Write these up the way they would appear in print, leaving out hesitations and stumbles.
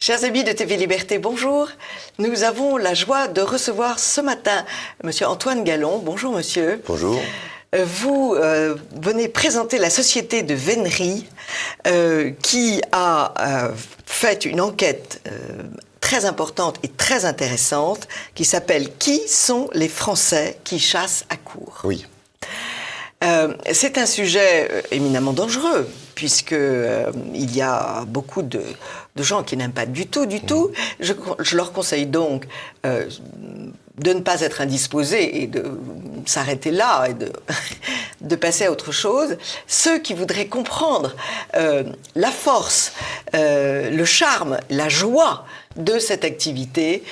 Chers amis de TV Liberté, bonjour. Nous avons la joie de recevoir ce matin Monsieur Antoine Gallon. Bonjour monsieur. Bonjour. Vous venez présenter la société de vénerie qui a fait une enquête très importante et très intéressante qui s'appelle « Qui sont les Français qui chassent à courre ?» Oui. C'est un sujet éminemment dangereux puisque il y a beaucoup de gens qui n'aiment pas du tout. Je leur conseille donc de ne pas être indisposés et de s'arrêter là et de passer à autre chose. Ceux qui voudraient comprendre la force, le charme, la joie de cette activité,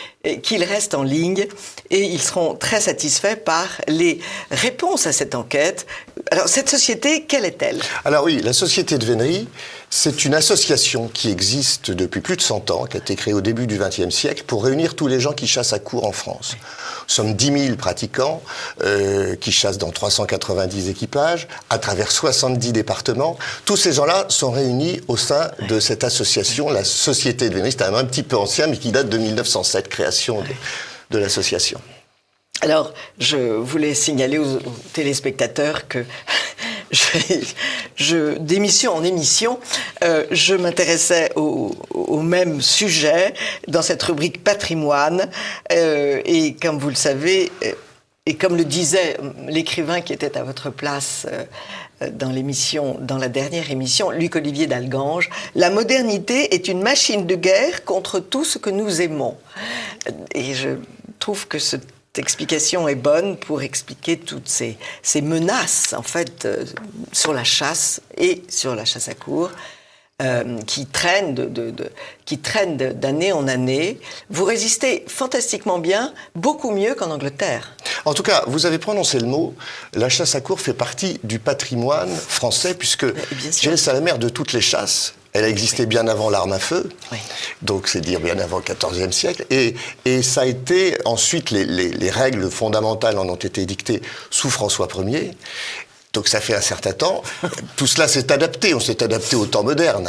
qu'ils restent en ligne et ils seront très satisfaits par les réponses à cette enquête. Alors, cette société, quelle est-elle ? Alors oui, la société de vénerie, c'est une association qui existe depuis plus de 100 ans, qui a été créée au début du XXe siècle pour réunir tous les gens qui chassent à courre en France. Nous sommes 10 000 pratiquants qui chassent dans 390 équipages, à travers 70 départements. Tous ces gens-là sont réunis au sein de cette association, la Société de vénerie. C'est un petit peu ancien, mais qui date de 1907, création de l'association. Alors, je voulais signaler aux téléspectateurs que d'émission en émission, je m'intéressais au même sujet dans cette rubrique patrimoine. Et comme vous le savez, et comme le disait l'écrivain qui était à votre place dans la dernière émission, Luc-Olivier d'Algange, la modernité est une machine de guerre contre tout ce que nous aimons. Et je trouve que cette explication est bonne pour expliquer toutes ces menaces, en fait, sur la chasse et sur la chasse à courre, qui traînent d'année en année. Vous résistez fantastiquement bien, beaucoup mieux qu'en Angleterre. En tout cas, vous avez prononcé le mot, la chasse à courre fait partie du patrimoine français, puisque c'est la mère de toutes les chasses. Elle a existé bien avant l'arme à feu, donc c'est dire bien avant le XIVe siècle, et ça a été, ensuite les règles fondamentales en ont été dictées sous François Ier. Donc ça fait un certain temps. Tout cela s'est adapté. On s'est adapté au temps moderne.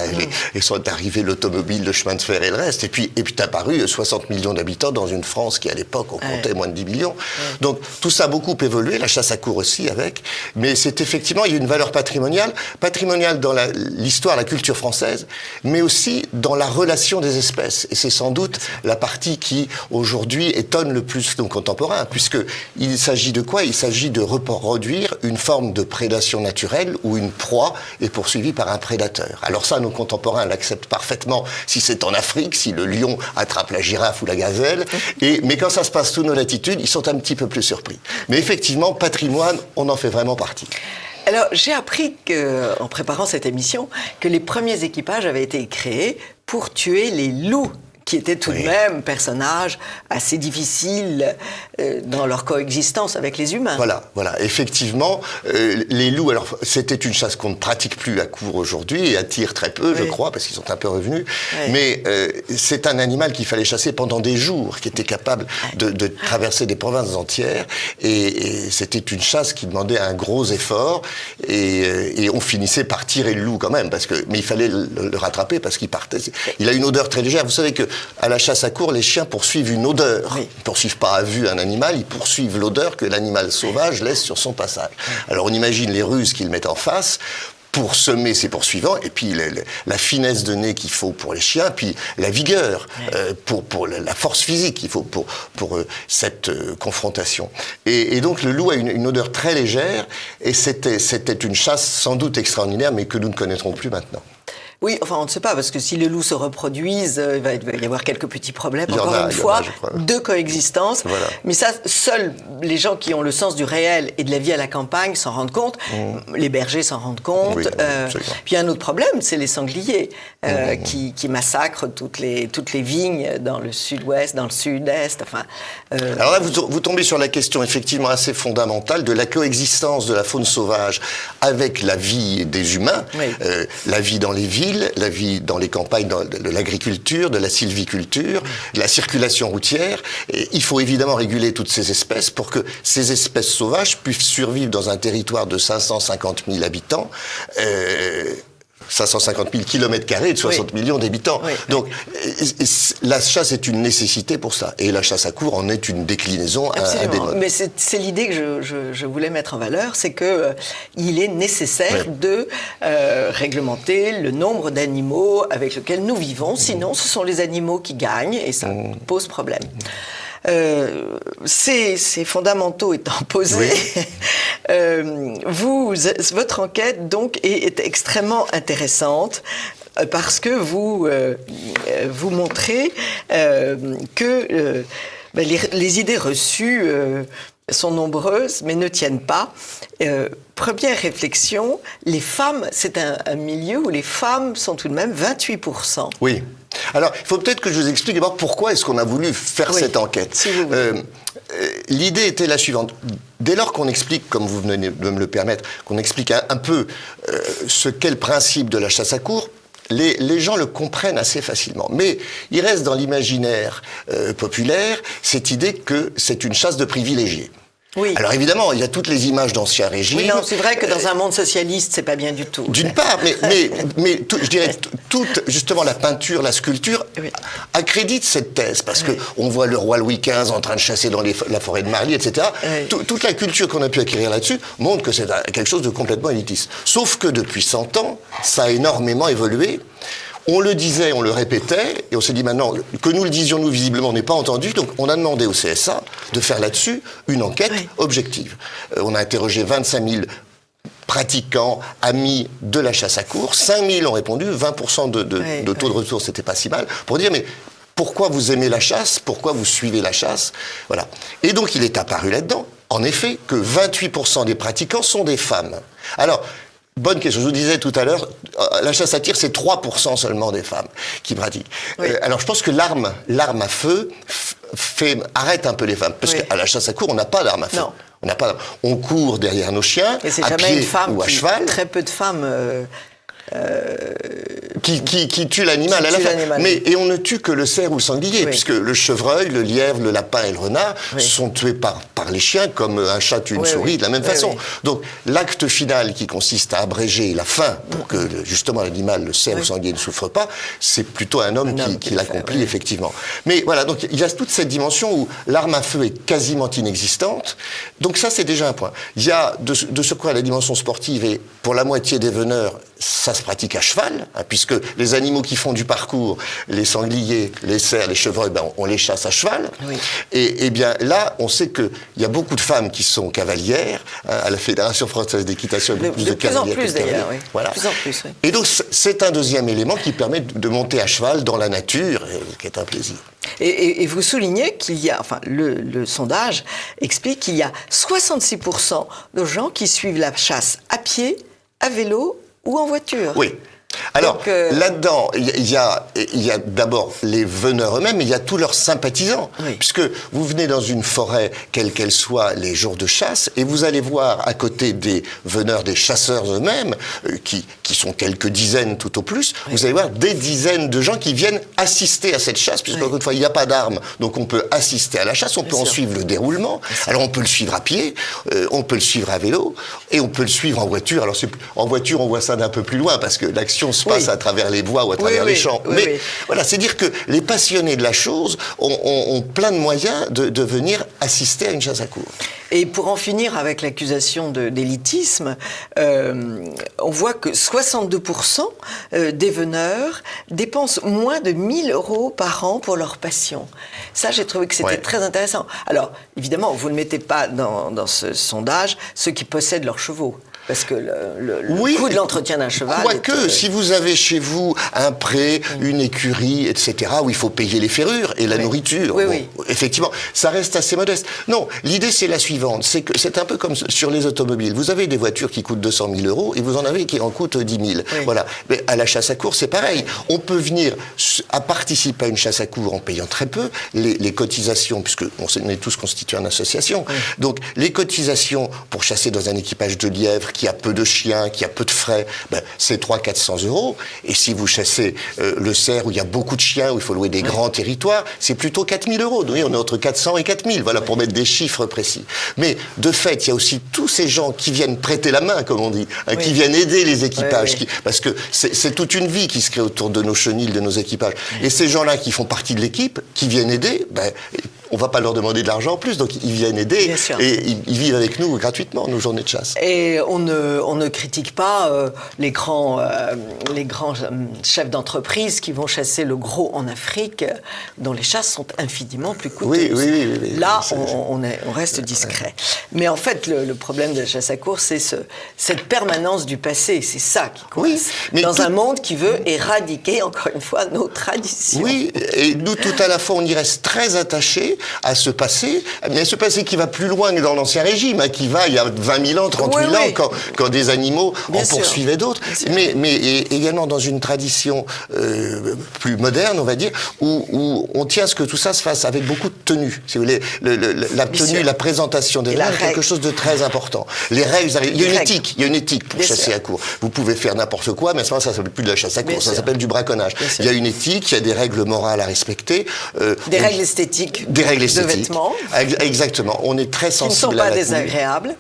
Et sont arrivés l'automobile, le chemin de fer et le reste. Et puis est apparu 60 millions d'habitants dans une France qui, à l'époque, on comptait moins de 10 millions. Donc tout ça a beaucoup évolué. La chasse à courre aussi avec. Mais c'est effectivement, il y a une valeur patrimoniale dans l'histoire, la culture française, mais aussi dans la relation des espèces. Et c'est sans doute la partie qui, aujourd'hui, étonne le plus nos contemporains. Puisqu'il s'agit de quoi ? Il s'agit de reproduire une forme de prédation naturelle où une proie est poursuivie par un prédateur. Alors ça, nos contemporains l'acceptent parfaitement si c'est en Afrique, si le lion attrape la girafe ou la gazelle, mais quand ça se passe sous nos latitudes, ils sont un petit peu plus surpris. Mais effectivement, patrimoine, on en fait vraiment partie. Alors, j'ai appris en préparant cette émission que les premiers équipages avaient été créés pour tuer les loups, qui étaient tout de même personnages assez difficiles dans leur coexistence avec les humains. Voilà. Effectivement, les loups, alors c'était une chasse qu'on ne pratique plus à courre aujourd'hui et à tir très peu, je crois, parce qu'ils sont un peu revenus. Mais c'est un animal qu'il fallait chasser pendant des jours, qui était capable de traverser des provinces entières. Et c'était une chasse qui demandait un gros effort. Et on finissait par tirer le loup quand même, mais il fallait le rattraper parce qu'il partait. Il a une odeur très légère. Vous savez que à la chasse à courre, les chiens poursuivent une odeur. Ils ne poursuivent pas à vue un animal, ils poursuivent l'odeur que l'animal sauvage laisse sur son passage. Alors on imagine les ruses qu'ils mettent en face pour semer ses poursuivants, et puis la finesse de nez qu'il faut pour les chiens, puis la vigueur, pour la force physique qu'il faut pour cette confrontation. Et donc le loup a une odeur très légère, et c'était une chasse sans doute extraordinaire, mais que nous ne connaîtrons plus maintenant. Oui, enfin, on ne sait pas, parce que si les loups se reproduisent, il va y avoir quelques petits problèmes, de coexistence. Voilà. Mais ça, seuls les gens qui ont le sens du réel et de la vie à la campagne s'en rendent compte. Les bergers s'en rendent compte. Puis un autre problème, c'est les sangliers qui massacrent toutes les vignes dans le sud-ouest, dans le sud-est. Enfin, Alors là, vous tombez sur la question effectivement assez fondamentale de la coexistence de la faune sauvage avec la vie des humains, la vie dans les villes, la vie dans les campagnes, de l'agriculture, de la sylviculture, de la circulation routière. Et il faut évidemment réguler toutes ces espèces pour que ces espèces sauvages puissent survivre dans un territoire de 550 000 habitants 550 000 km² et de 60 millions d'habitants. Oui. Donc, la chasse est une nécessité pour ça. Et la chasse à court en est une déclinaison à des modes. Mais c'est l'idée que je voulais mettre en valeur, c'est que il est nécessaire de réglementer le nombre d'animaux avec lesquels nous vivons. Sinon, ce sont les animaux qui gagnent et ça pose problème. Ces fondamentaux étant posés, votre enquête donc est extrêmement intéressante parce que vous montrez que les idées reçues sont nombreuses mais ne tiennent pas. Première réflexion, les femmes, c'est un milieu où les femmes sont tout de même 28%. Oui. Alors, il faut peut-être que je vous explique d'abord pourquoi est-ce qu'on a voulu faire cette enquête. Si vous voulez. L'idée était la suivante. Dès lors qu'on explique, comme vous venez de me le permettre, qu'on explique un peu ce qu'est le principe de la chasse à court, les gens le comprennent assez facilement. Mais il reste dans l'imaginaire populaire cette idée que c'est une chasse de privilégiés. Oui. Alors évidemment, il y a toutes les images d'Ancien Régime. Oui, non, c'est vrai que dans un monde socialiste, c'est pas bien du tout. D'une part, mais je dirais toute justement la peinture, la sculpture accrédite cette thèse parce que on voit le roi Louis XV en train de chasser dans la forêt de Marly, etc. Toute la culture qu'on a pu acquérir là-dessus montre que c'est quelque chose de complètement élitiste. Sauf que depuis 100 ans, ça a énormément évolué. On le disait, on le répétait, et on s'est dit maintenant que nous le disions, nous, visiblement, on n'est pas entendu, donc on a demandé au CSA de faire là-dessus une enquête objective. On a interrogé 25 000 pratiquants, amis de la chasse à court, 5 000 ont répondu, 20% de taux de retour, c'était pas si mal, pour dire mais pourquoi vous aimez la chasse, pourquoi vous suivez la chasse, voilà. Et donc il est apparu là-dedans, en effet, que 28% des pratiquants sont des femmes. Alors, bonne question. Je vous disais tout à l'heure, la chasse à tir, c'est 3% seulement des femmes qui pratiquent. Oui. Alors, je pense que l'arme à feu arrête un peu les femmes. Parce qu'à la chasse à court, on n'a pas d'arme à feu. Non. On court derrière nos chiens, à pied ou à cheval. Très peu de femmes... Qui tue l'animal à la fin. Et on ne tue que le cerf ou le sanglier, puisque le chevreuil, le lièvre, le lapin et le renard sont tués par les chiens, comme un chat tue une souris, de la même façon. Donc, l'acte final qui consiste à abréger la faim pour que, justement, l'animal, le cerf ou le sanglier ne souffre pas, c'est plutôt un homme qui l'accomplit, effectivement. Mais voilà, donc il y a toute cette dimension où l'arme à feu est quasiment inexistante. Donc ça, c'est déjà un point. Il y a de ce quoi la dimension sportive, et pour la moitié des veneurs, ça se pratique à cheval, puisque les animaux qui font du parcours, les sangliers, les cerfs, les chevreuils, on les chasse à cheval. Oui. Et bien là, on sait qu'il y a beaucoup de femmes qui sont cavalières. À la Fédération française d'équitation, il y a beaucoup plus de cavalières. De plus en plus d'ailleurs, oui. Voilà. De plus en plus, oui. Et donc c'est un deuxième élément qui permet de monter à cheval dans la nature, qui est un plaisir. Et vous soulignez qu'il y a, enfin le sondage explique qu'il y a 66% de gens qui suivent la chasse à pied, à vélo ou en voiture. Oui. Alors, là-dedans, il y a d'abord les veneurs eux-mêmes, mais il y a tous leurs sympathisants. Oui. Puisque vous venez dans une forêt, quelle qu'elle soit, les jours de chasse, et vous allez voir à côté des veneurs, des chasseurs eux-mêmes, qui sont quelques dizaines tout au plus, vous allez voir des dizaines de gens qui viennent assister à cette chasse, puisque encore une fois, il n'y a pas d'armes, donc on peut assister à la chasse, on peut en suivre le déroulement. Alors, on peut le suivre à pied, on peut le suivre à vélo, et on peut le suivre en voiture. Alors, en voiture, on voit ça d'un peu plus loin, parce que l'action se passe à travers les bois ou à travers les champs. Mais voilà, c'est dire que les passionnés de la chose ont plein de moyens de venir assister à une chasse à court. Et pour en finir avec l'accusation d'élitisme, on voit que 62% des veneurs dépensent moins de 1 000 € par an pour leur passion. Ça, j'ai trouvé que c'était très intéressant. Alors, évidemment, vous ne mettez pas dans ce sondage ceux qui possèdent leurs chevaux. Parce que le coût de l'entretien d'un cheval... Quoique, si vous avez chez vous un pré, une écurie, etc., où il faut payer les ferrures et la nourriture, effectivement, ça reste assez modeste. Non, l'idée, c'est la suivante. C'est que c'est un peu comme sur les automobiles. Vous avez des voitures qui coûtent 200 000 € et vous en avez qui en coûtent 10 000. Voilà. Mais à la chasse à court, c'est pareil. On peut venir à participer à une chasse à court en payant très peu. Les cotisations, puisque on est tous constitués en association. Donc, les cotisations pour chasser dans un équipage de lièvres qui a peu de chiens, qui a peu de frais, c'est 300-400 €. Et si vous chassez le cerf où il y a beaucoup de chiens, où il faut louer des grands territoires, c'est plutôt 4 000 €. Oui, on est entre 400 et 4 000, voilà, pour mettre des chiffres précis. Mais de fait, il y a aussi tous ces gens qui viennent prêter la main, comme on dit, hein, qui viennent aider les équipages, parce que c'est toute une vie qui se crée autour de nos chenilles, de nos équipages. Et ces gens-là qui font partie de l'équipe, qui viennent aider, on ne va pas leur demander de l'argent en plus, donc ils viennent aider et ils vivent avec nous gratuitement nos journées de chasse. Et on ne critique pas les grands chefs d'entreprise qui vont chasser le gros en Afrique, dont les chasses sont infiniment plus coûteuses. Oui. Là, on reste discret. Mais en fait, le problème de la chasse à course, c'est cette permanence du passé. C'est ça qui coince. Dans un monde qui veut éradiquer, encore une fois, nos traditions. Oui, et nous, tout à la fois, on y reste très attachés à ce passé, mais ce passé qui va plus loin que dans l'Ancien Régime, hein, qui va il y a 20 000 ans, 30 000 ans, quand des animaux en poursuivaient d'autres, mais également dans une tradition plus moderne, on va dire, où on tient à ce que tout ça se fasse avec beaucoup de tenue. Si vous voulez, la tenue, la présentation des règles, quelque chose de très important. Les règles, il y a une éthique pour chasser à course. Vous pouvez faire n'importe quoi, mais à ce moment ça s'appelle plus de la chasse à course, ça s'appelle du braconnage. Il y a une éthique, il y a des règles morales à respecter. Des règles esthétiques. De vêtements. Exactement. On est très sensible à la tenue. Qui ne sont pas désagréables.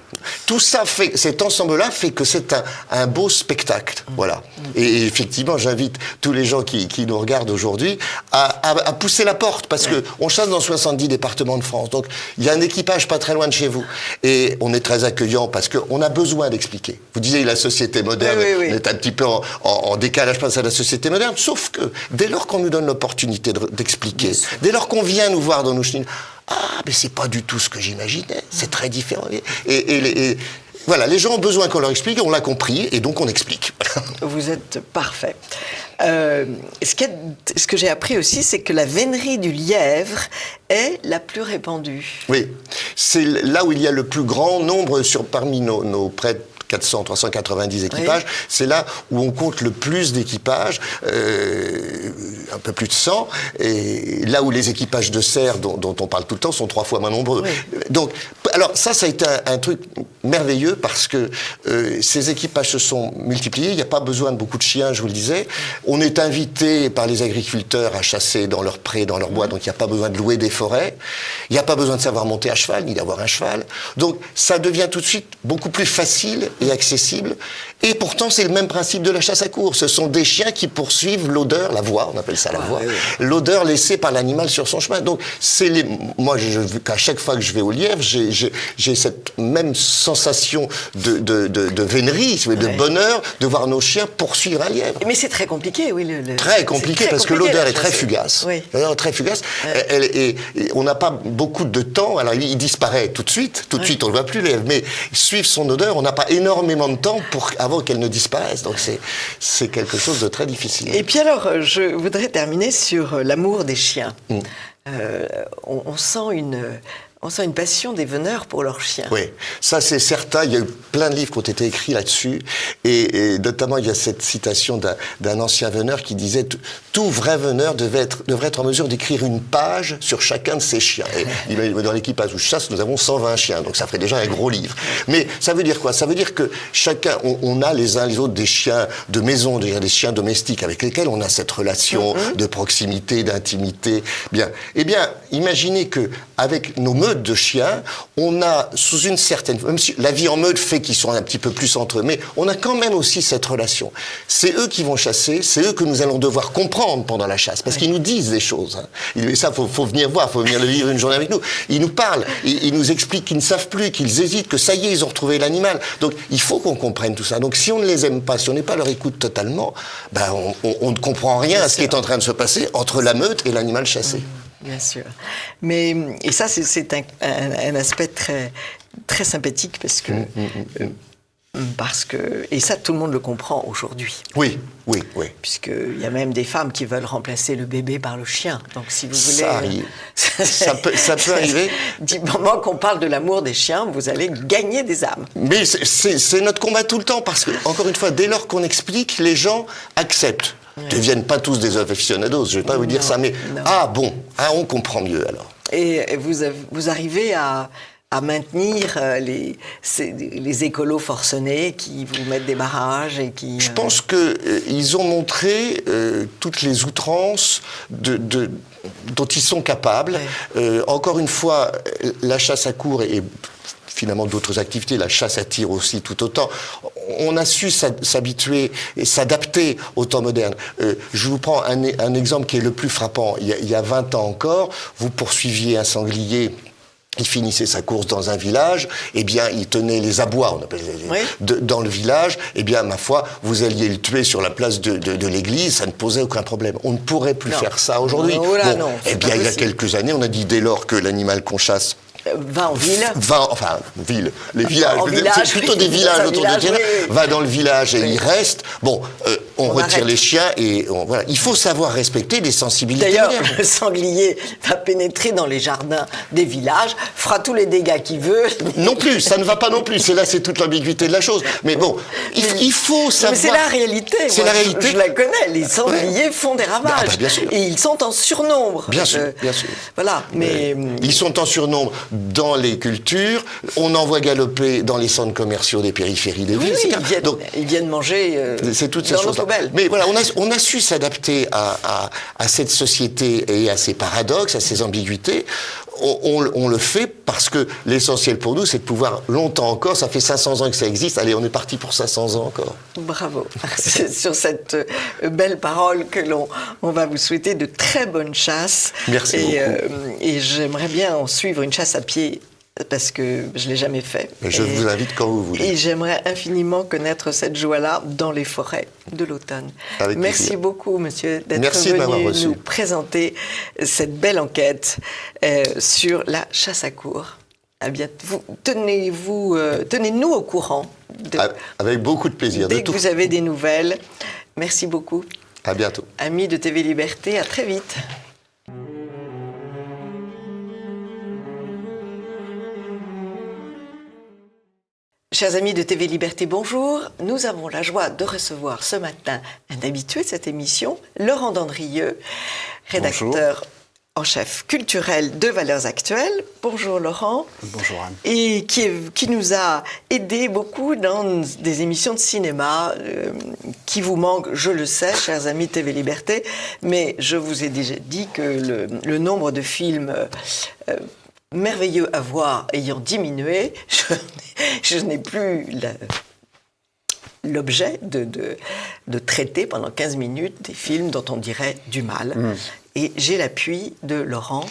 Tout ça fait, cet ensemble-là fait que c'est un beau spectacle. Voilà. Et effectivement, j'invite tous les gens qui nous regardent aujourd'hui à pousser la porte, parce que on chasse dans 70 départements de France. Donc, il y a un équipage pas très loin de chez vous. Et on est très accueillant parce qu'on a besoin d'expliquer. Vous disiez, la société moderne, on est un petit peu en décalage face à la société moderne. Sauf que, dès lors qu'on nous donne l'opportunité d'expliquer, dès lors qu'on vient nous voir dans nos chenilles, mais c'est pas du tout ce que j'imaginais, c'est très différent. Et voilà, les gens ont besoin qu'on leur explique, on l'a compris, et donc on explique. Vous êtes parfait. Ce que j'ai appris aussi, c'est que la vénerie du lièvre est la plus répandue. Oui, c'est là où il y a le plus grand nombre parmi nos près de 400, 390 équipages, c'est là où on compte le plus d'équipages, un peu plus de 100, et là où les équipages de cerfs dont on parle tout le temps sont 3 fois moins nombreux. Donc, alors ça a été un truc merveilleux parce que ces équipages se sont multipliés, il n'y a pas besoin de beaucoup de chiens, je vous le disais. On est invité par les agriculteurs à chasser dans leurs prés, dans leurs bois, donc il n'y a pas besoin de louer des forêts, il n'y a pas besoin de savoir monter à cheval, ni d'avoir un cheval. Donc ça devient tout de suite beaucoup plus facile et accessible. Et pourtant, c'est le même principe de la chasse à course. Ce sont des chiens qui poursuivent l'odeur, la voix, on appelle ça la voix, l'odeur laissée par l'animal sur son chemin. Donc, moi, qu'à chaque fois que je vais au lièvre, j'ai cette même sensation de vénerie, de bonheur, de voir nos chiens poursuivre un lièvre. Mais c'est très compliqué, oui. Très compliqué, parce que l'odeur est très fugace. L'odeur est très fugace. Et on n'a pas beaucoup de temps. Alors, il disparaît tout de suite. Tout de suite, on ne le voit plus, lièvre. Mais suivre son odeur, on n'a pas énormément de temps avant qu'elle ne disparaisse. Donc c'est quelque chose de très difficile. Et puis alors, je voudrais terminer sur l'amour des chiens. On sent une passion des veneurs pour leurs chiens. Oui, ça c'est certain. Il y a eu plein de livres qui ont été écrits là-dessus. Et notamment, il y a cette citation d'un ancien veneur qui disait « Tout vrai veneur devrait être en mesure d'écrire une page sur chacun de ses chiens. » Et dans l'équipage où je chasse, nous avons 120 chiens. Donc ça ferait déjà un gros livre. Mais ça veut dire quoi? Ça veut dire que chacun, on a les uns les autres des chiens de maison, des chiens domestiques avec lesquels on a cette relation de proximité, d'intimité. Bien. Eh bien, imaginez que avec nos meutes de chiens, on a sous une certaine... Même si la vie en meute fait qu'ils sont un petit peu plus entre eux, mais on a quand même aussi cette relation. C'est eux qui vont chasser, c'est eux que nous allons devoir comprendre pendant la chasse, parce qu'ils nous disent des choses. Et ça, faut venir voir, faut venir le vivre une journée avec nous. Ils nous parlent, ils nous expliquent qu'ils ne savent plus, qu'ils hésitent, que ça y est, ils ont retrouvé l'animal. Donc, il faut qu'on comprenne tout ça. Donc, si on ne les aime pas, si on n'est pas à leur écoute totalement, on ne comprend rien à ce qui est en train de se passer entre la meute et l'animal chassé. Bien sûr. Et ça, c'est un aspect très, très sympathique parce que... Et ça, tout le monde le comprend aujourd'hui. Oui. Puisqu'il y a même des femmes qui veulent remplacer le bébé par le chien. Donc, si vous voulez... Ça arrive. ça peut arriver. Du moment qu'on parle de l'amour des chiens, vous allez gagner des âmes. Mais c'est notre combat tout le temps, parce que, encore une fois, dès lors qu'on explique, les gens acceptent. Ne deviennent pas tous des aficionados, je ne vais pas vous dire ça, mais on comprend mieux alors. Et vous arrivez à maintenir les écolos forcenés qui vous mettent des barrages et qui... Je pense qu'ils ont montré toutes les outrances dont ils sont capables. Encore une fois, la chasse à courre est finalement d'autres activités, la chasse à tir aussi tout autant. On a su s'habituer et s'adapter au temps moderne. Je vous prends un exemple qui est le plus frappant. Il y a 20 ans encore, vous poursuiviez un sanglier. Il finissait sa course dans un village, eh bien, il tenait les abois, on appelle dans le village, eh bien, ma foi, vous alliez le tuer sur la place de l'église, ça ne posait aucun problème. On ne pourrait plus faire ça aujourd'hui. Eh bien, il y a quelques années, on a dit dès lors que l'animal qu'on chasse va en ville. Ville. Les villages. C'est plutôt des villages autour de terrain. Va dans le village et il reste. Bon, on retire les chiens et voilà. Il faut savoir respecter les sensibilités. D'ailleurs, le sanglier va pénétrer dans les jardins des villages, fera tous les dégâts qu'il veut. Non plus, ça ne va pas non plus. C'est toute l'ambiguïté de la chose. Mais bon, il faut savoir. Mais c'est la réalité. C'est la réalité. Je la connais. Les sangliers font des ravages. Bien sûr. Et ils sont en surnombre. Bien sûr. Voilà. Mais ils sont en surnombre dans les cultures, on en voit galoper dans les centres commerciaux des périphéries des villes. Ils viennent manger c'est toutes ces choses-là. Mais voilà, on a su s'adapter à cette société et à ses paradoxes, à ses ambiguïtés. On le fait parce que l'essentiel pour nous, c'est de pouvoir longtemps encore, ça fait 500 ans que ça existe, allez, on est parti pour 500 ans encore. Bravo. C'est sur cette belle parole que on va vous souhaiter de très bonnes chasses. Merci beaucoup. Et j'aimerais bien en suivre une chasse à pied, parce que je ne l'ai jamais fait. Mais je vous invite quand vous voulez. Et j'aimerais infiniment connaître cette joie-là dans les forêts de l'automne. Merci beaucoup, monsieur, d'être venu nous présenter cette belle enquête sur la chasse à courre. À bientôt. Tenez-nous au courant. Avec beaucoup de plaisir. Dès que vous avez des nouvelles. Merci beaucoup. À bientôt. Amis de TV Liberté, à très vite. Chers amis de TV Liberté, bonjour. Nous avons la joie de recevoir ce matin un habitué de cette émission, Laurent Dandrieux, rédacteur en chef culturel de Valeurs Actuelles. Bonjour Laurent. Bonjour Anne. Et qui nous a aidé beaucoup dans des émissions de cinéma qui vous manquent, je le sais, chers amis de TV Liberté, mais je vous ai déjà dit que le nombre de films merveilleux à voir ayant diminué, je n'ai plus l'objet de traiter pendant 15 minutes des films dont on dirait du mal. Et j'ai l'appui de Laurent.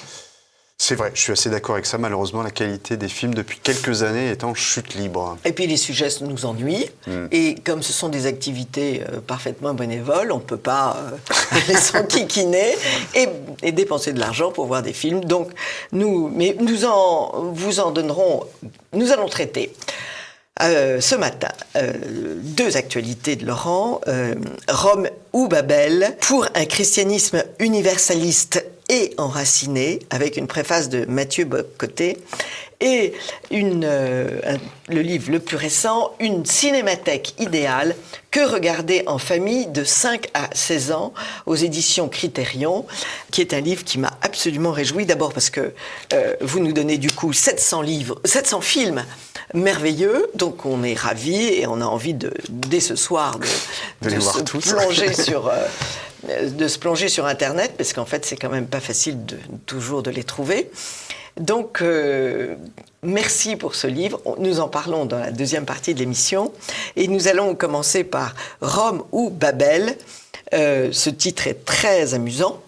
C'est vrai, je suis assez d'accord avec ça. Malheureusement, la qualité des films depuis quelques années est en chute libre. Et puis les sujets nous ennuient. Et comme ce sont des activités parfaitement bénévoles, on ne peut pas les s'enquiquiner et dépenser de l'argent pour voir des films. Donc, nous allons traiter ce matin deux actualités de Laurent. Rome ou Babel, pour un christianisme universaliste et enraciné, avec une préface de Mathieu Bocoté, et le livre le plus récent, Une cinémathèque idéale, que regarder en famille de 5 à 16 ans, aux éditions Criterion, qui est un livre qui m'a absolument réjoui. D'abord parce que vous nous donnez du coup 700 films merveilleux, donc on est ravis et on a envie dès ce soir de se plonger sur Internet, parce qu'en fait c'est quand même pas facile toujours de les trouver. Donc, merci pour ce livre. Nous en parlons dans la deuxième partie de l'émission. Et nous allons commencer par Rome ou Babel. Ce titre est très amusant.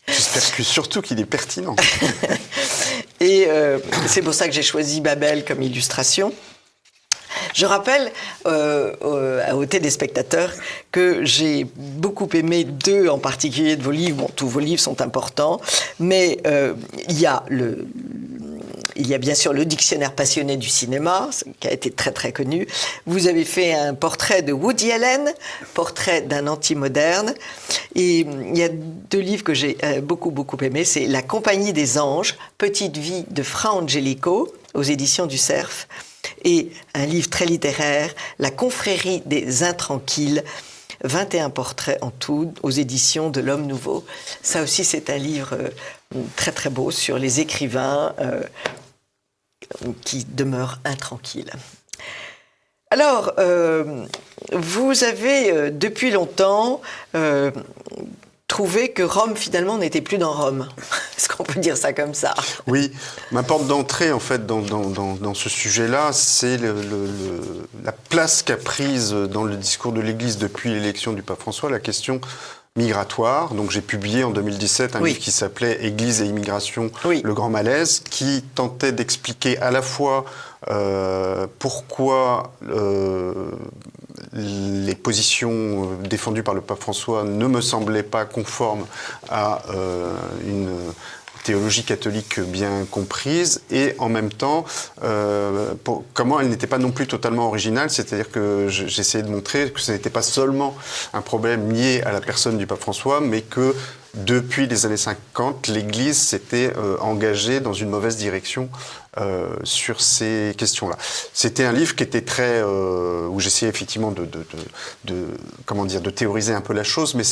J'espère surtout qu'il est pertinent. Et c'est pour ça que j'ai choisi Babel comme illustration. Je rappelle aux téléspectateurs que j'ai beaucoup aimé deux en particulier de vos livres. Bon, tous vos livres sont importants, mais il y a bien sûr le dictionnaire passionné du cinéma, qui a été très très connu. Vous avez fait un portrait de Woody Allen, portrait d'un anti-moderne. Et il y a deux livres que j'ai beaucoup aimés. C'est La Compagnie des Anges, Petite vie de Fra Angelico, aux éditions du Cerf. Et un livre très littéraire, La Confrérie des Intranquilles, 21 portraits en tout, aux éditions de l'Homme Nouveau. Ça aussi, c'est un livre très très beau sur les écrivains qui demeurent intranquilles. Alors, vous avez depuis longtemps trouvé que Rome, finalement, n'était plus dans Rome. Est-ce qu'on peut dire ça comme ça? Oui, ma porte d'entrée, en fait, dans ce sujet-là, c'est la place qu'a prise dans le discours de l'Église depuis l'élection du pape François, la question migratoire. Donc j'ai publié en 2017 un livre qui s'appelait « Église et immigration, le grand malaise », qui tentait d'expliquer à la fois pourquoi les positions défendues par le pape François ne me semblaient pas conformes à une théologie catholique bien comprise, et en même temps, comment elle n'était pas non plus totalement originale, c'est-à-dire que j'essayais de montrer que ce n'était pas seulement un problème lié à la personne du pape François, mais que depuis les années 50, l'Église s'était engagée dans une mauvaise direction sur ces questions-là. C'était un livre qui était très... où j'essayais effectivement de théoriser un peu la chose, mais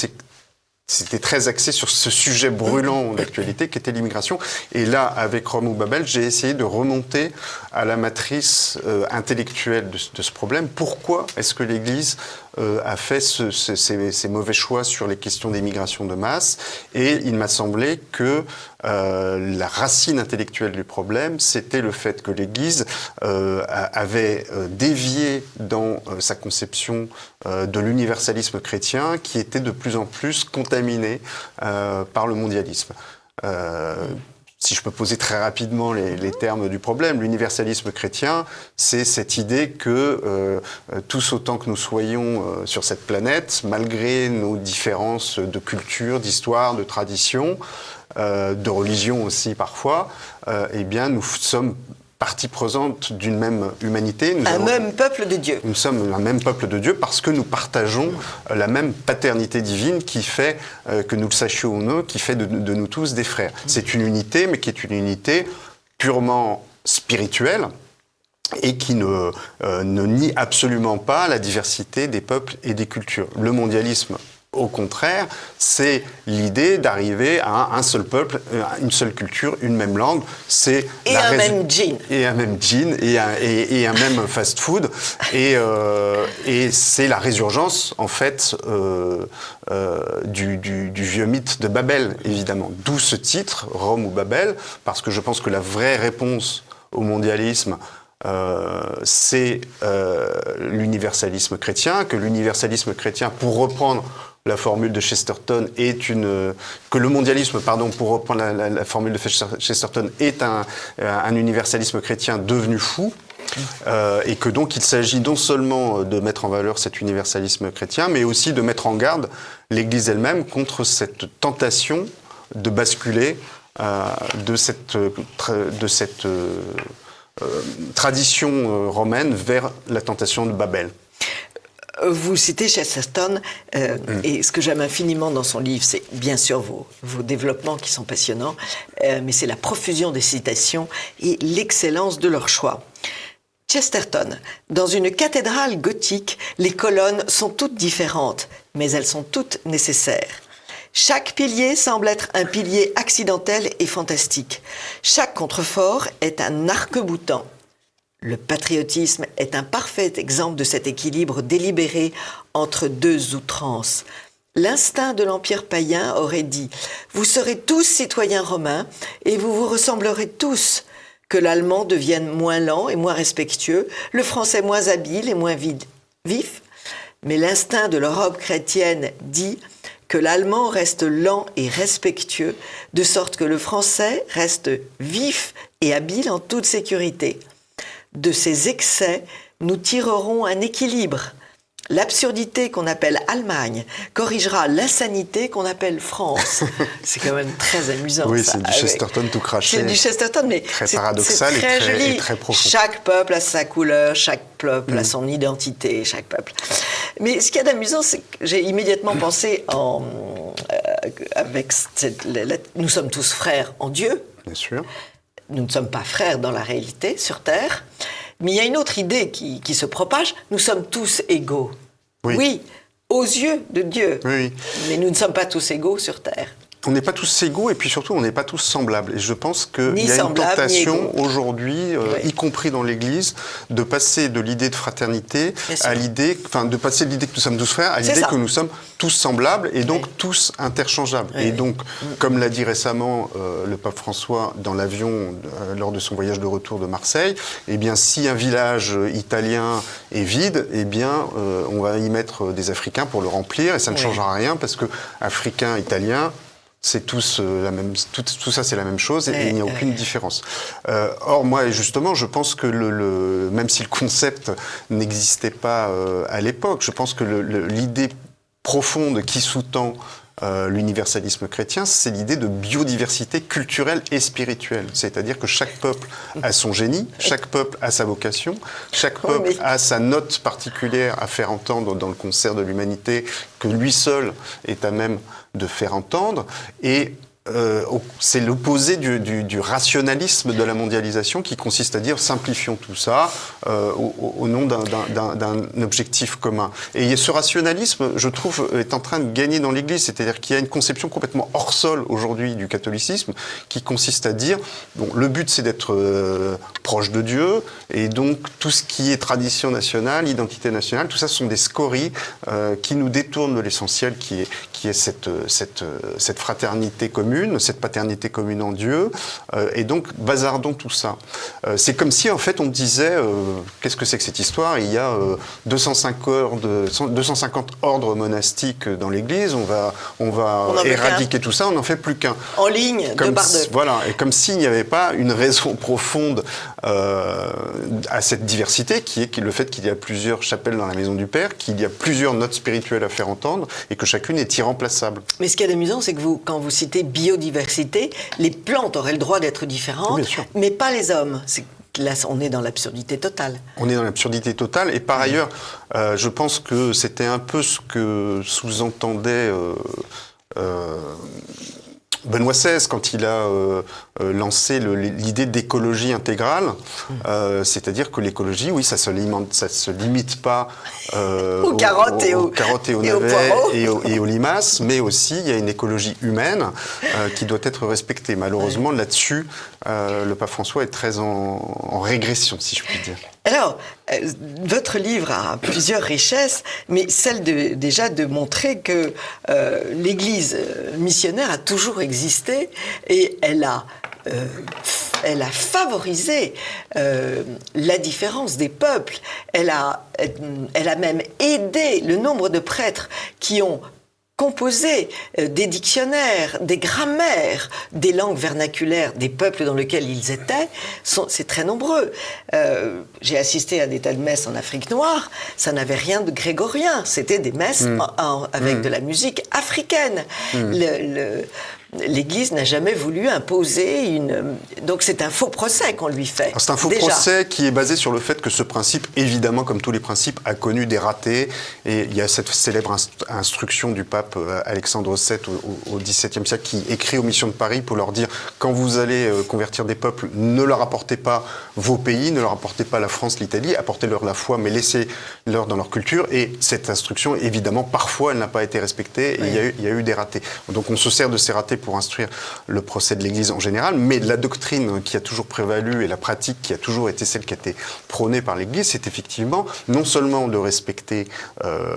c'était très axé sur ce sujet brûlant d'actualité qui était l'immigration. Et là, avec Rome ou Babel, j'ai essayé de remonter à la matrice intellectuelle de ce problème. Pourquoi est-ce que l'Église a fait ces mauvais choix sur les questions d'immigration de masse? Et il m'a semblé que la racine intellectuelle du problème, c'était le fait que l'Église avait dévié dans sa conception de l'universalisme chrétien, qui était de plus en plus contaminé par le mondialisme. Si je peux poser très rapidement les termes du problème, l'universalisme chrétien, c'est cette idée que tous autant que nous soyons sur cette planète, malgré nos différences de culture, d'histoire, de tradition, de religion aussi parfois, eh bien nous sommes partie prenante d'une même humanité. Même peuple de Dieu. Nous sommes un même peuple de Dieu parce que nous partageons la même paternité divine qui fait, que nous le sachions ou non, qui fait de nous tous des frères. C'est une unité, mais qui est une unité purement spirituelle et qui ne nie absolument pas la diversité des peuples et des cultures. Le mondialisme, au contraire, c'est l'idée d'arriver à un seul peuple, une seule culture, une même langue. C'est même jean. Et un même jean, et un même fast-food. Et c'est la résurgence, en fait, du vieux mythe de Babel, évidemment. D'où ce titre, Rome ou Babel, parce que je pense que la vraie réponse au mondialisme, c'est l'universalisme chrétien, que l'universalisme chrétien, pour reprendre la formule de Chesterton, que le mondialisme, pour reprendre la formule de Chesterton, est un universalisme chrétien devenu fou, et que donc il s'agit non seulement de mettre en valeur cet universalisme chrétien, mais aussi de mettre en garde l'Église elle-même contre cette tentation de basculer de cette tradition romaine vers la tentation de Babel. Vous citez Chesterton, et ce que j'aime infiniment dans son livre, c'est bien sûr vos développements qui sont passionnants, mais c'est la profusion des citations et l'excellence de leur choix. Chesterton, dans une cathédrale gothique, les colonnes sont toutes différentes, mais elles sont toutes nécessaires. Chaque pilier semble être un pilier accidentel et fantastique. Chaque contrefort est un arc-boutant. Le patriotisme est un parfait exemple de cet équilibre délibéré entre deux outrances. L'instinct de l'Empire païen aurait dit « Vous serez tous citoyens romains et vous vous ressemblerez tous ». Que l'allemand devienne moins lent et moins respectueux, le français moins habile et moins vif. Mais l'instinct de l'Europe chrétienne dit que l'allemand reste lent et respectueux, de sorte que le français reste vif et habile en toute sécurité. De ces excès, nous tirerons un équilibre. L'absurdité qu'on appelle Allemagne corrigera l'insanité qu'on appelle France. C'est quand même très amusant. Oui, ça, c'est du Chesterton tout craché. C'est du Chesterton, mais très c'est paradoxal très joli. Et très profond. Chaque peuple a sa couleur, chaque peuple a son identité, chaque peuple. Mais ce qu'il y a d'amusant, c'est que j'ai immédiatement pensé nous sommes tous frères en Dieu. Bien sûr. Nous ne sommes pas frères dans la réalité, sur Terre. Mais il y a une autre idée qui se propage. Nous sommes tous égaux. Oui, aux yeux de Dieu. Oui. Mais nous ne sommes pas tous égaux sur Terre. on n'est pas tous égaux et puis surtout on n'est pas tous semblables. Et je pense qu'il y a une semblables, tentation aujourd'hui, y compris dans l'Église, de passer de l'idée de fraternité à l'idée, de passer de l'idée que nous sommes tous frères à l'idée que nous sommes tous semblables et donc tous interchangeables. Et donc, comme l'a dit récemment le pape François dans l'avion lors de son voyage de retour de Marseille, eh bien si un village italien est vide, eh bien on va y mettre des Africains pour le remplir et ça ne changera rien parce que Africains, Italiens, c'est tous la même, tout ça c'est la même chose et il n'y a aucune différence. Or moi justement je pense que même si le concept n'existait pas à l'époque, je pense que l'idée profonde qui sous-tend l'universalisme chrétien, c'est l'idée de biodiversité culturelle et spirituelle. C'est-à-dire que chaque peuple a son génie, chaque peuple a sa vocation, chaque peuple a sa note particulière à faire entendre dans le concert de l'humanité, que lui seul est à même de faire entendre. Et c'est l'opposé du rationalisme de la mondialisation qui consiste à dire simplifions tout ça au nom d'un objectif commun. Et ce rationalisme, je trouve, est en train de gagner dans l'Église, c'est-à-dire qu'il y a une conception complètement hors sol aujourd'hui du catholicisme qui consiste à dire bon, le but c'est d'être proche de Dieu et donc tout ce qui est tradition nationale, identité nationale, tout ça ce sont des scories qui nous détournent de l'essentiel qui est cette fraternité commune, cette paternité commune en Dieu, et donc bazardons tout ça. C'est comme si en fait on disait qu'est-ce que c'est que cette histoire? Il y a 250 ordres monastiques dans l'Église, on va éradiquer tout ça, on n'en fait plus qu'un. En ligne, deux par deux. Voilà, et comme s'il n'y avait pas une raison profonde à cette diversité, qui est le fait qu'il y a plusieurs chapelles dans la maison du Père, qu'il y a plusieurs notes spirituelles à faire entendre, et que chacune est irremplaçable. Mais ce qui est amusant, c'est que quand vous citez biodiversité, les plantes auraient le droit d'être différentes, mais pas les hommes. Là, on est dans l'absurdité totale. On est dans l'absurdité totale. Et par ailleurs, je pense que c'était un peu ce que sous-entendait Benoît XVI quand il a lancé l'idée d'écologie intégrale. C'est-à-dire que l'écologie, oui, ça se limite pas aux carottes et aux navets et aux limaces, mais aussi il y a une écologie humaine qui doit être respectée. Malheureusement, là-dessus, le pape François est très en régression, si je puis dire. Alors, votre livre a plusieurs richesses, mais celle déjà de montrer que l'Église missionnaire a toujours existé et elle a favorisé la différence des peuples. Elle a même aidé le nombre de prêtres qui ont composé des dictionnaires, des grammaires, des langues vernaculaires des peuples dans lesquels ils étaient, c'est très nombreux. J'ai assisté à des tas de messes en Afrique noire, ça n'avait rien de grégorien, c'était des messes avec de la musique africaine. L'Église n'a jamais voulu imposer donc c'est un faux procès qu'on lui fait. C'est un faux procès qui est basé sur le fait que ce principe, évidemment, comme tous les principes, a connu des ratés. Et il y a cette célèbre instruction du pape Alexandre VII au XVIIe siècle qui écrit aux missions de Paris pour leur dire quand vous allez convertir des peuples, ne leur apportez pas vos pays, ne leur apportez pas la France, l'Italie, apportez-leur la foi, mais laissez-leur dans leur culture. Et cette instruction, évidemment, parfois, elle n'a pas été respectée et il y a eu des ratés. Donc on se sert de ces ratés pour instruire le procès de l'Église en général, mais la doctrine qui a toujours prévalu et la pratique qui a toujours été celle qui a été prônée par l'Église, c'est effectivement non seulement de respecter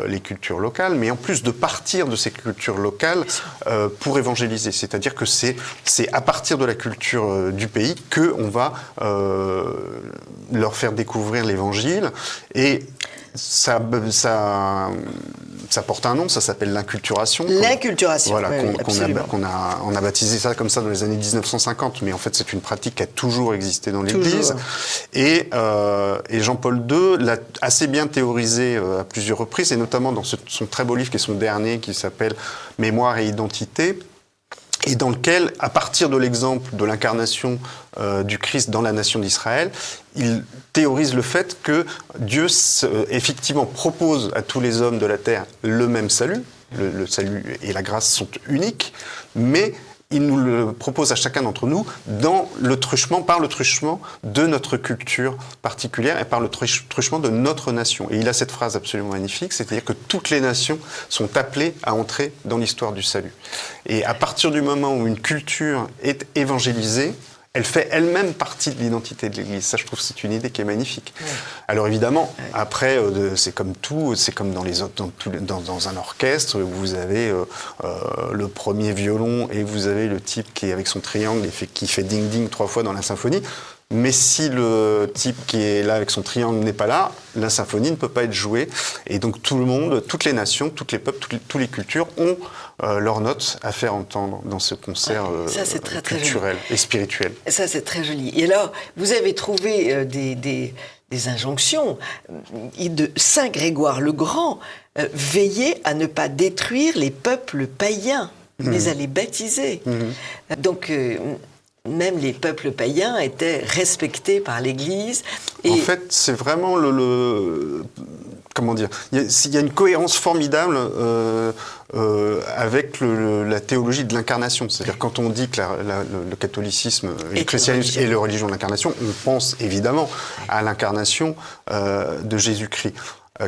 les cultures locales, mais en plus de partir de ces cultures locales pour évangéliser. C'est-à-dire que c'est à partir de la culture du pays qu'on va leur faire découvrir l'Évangile et ça porte un nom, ça s'appelle l'inculturation. L'inculturation, voilà, oui, on a baptisé ça comme ça dans les années 1950, mais en fait c'est une pratique qui a toujours existé dans l'Église. Et Jean-Paul II l'a assez bien théorisé à plusieurs reprises, et notamment dans son très beau livre qui est son dernier, qui s'appelle « Mémoire et identité », et dans lequel, à partir de l'exemple de l'incarnation du Christ dans la nation d'Israël, il théorise le fait que Dieu, effectivement, propose à tous les hommes de la terre le même salut. Le salut et la grâce sont uniques, mais il nous le propose à chacun d'entre nous par le truchement de notre culture particulière et par le truchement de notre nation. Et il a cette phrase absolument magnifique, c'est-à-dire que toutes les nations sont appelées à entrer dans l'histoire du salut. Et à partir du moment où une culture est évangélisée, elle fait elle-même partie de l'identité de l'Église. Ça, je trouve que c'est une idée qui est magnifique. Ouais. Alors évidemment, après, c'est comme tout, c'est comme dans un orchestre, où vous avez le premier violon et vous avez le type qui est avec son triangle et qui fait ding-ding 3 fois dans la symphonie. Mais si le type qui est là avec son triangle n'est pas là, la symphonie ne peut pas être jouée. Et donc tout le monde, toutes les nations, tous les peuples, toutes les cultures ont leurs notes à faire entendre dans ce concert très, culturel et spirituel. Ça, c'est très joli. Et alors, vous avez trouvé des injonctions de Saint Grégoire le Grand. Veillez à ne pas détruire les peuples païens, mais à les baptiser. Donc... même les peuples païens étaient respectés par l'Église. Et... En fait, c'est vraiment comment dire, il y a une cohérence formidable avec la théologie de l'incarnation. C'est-à-dire quand on dit que le catholicisme, le christianisme est la religion de l'incarnation, on pense évidemment à l'incarnation de Jésus-Christ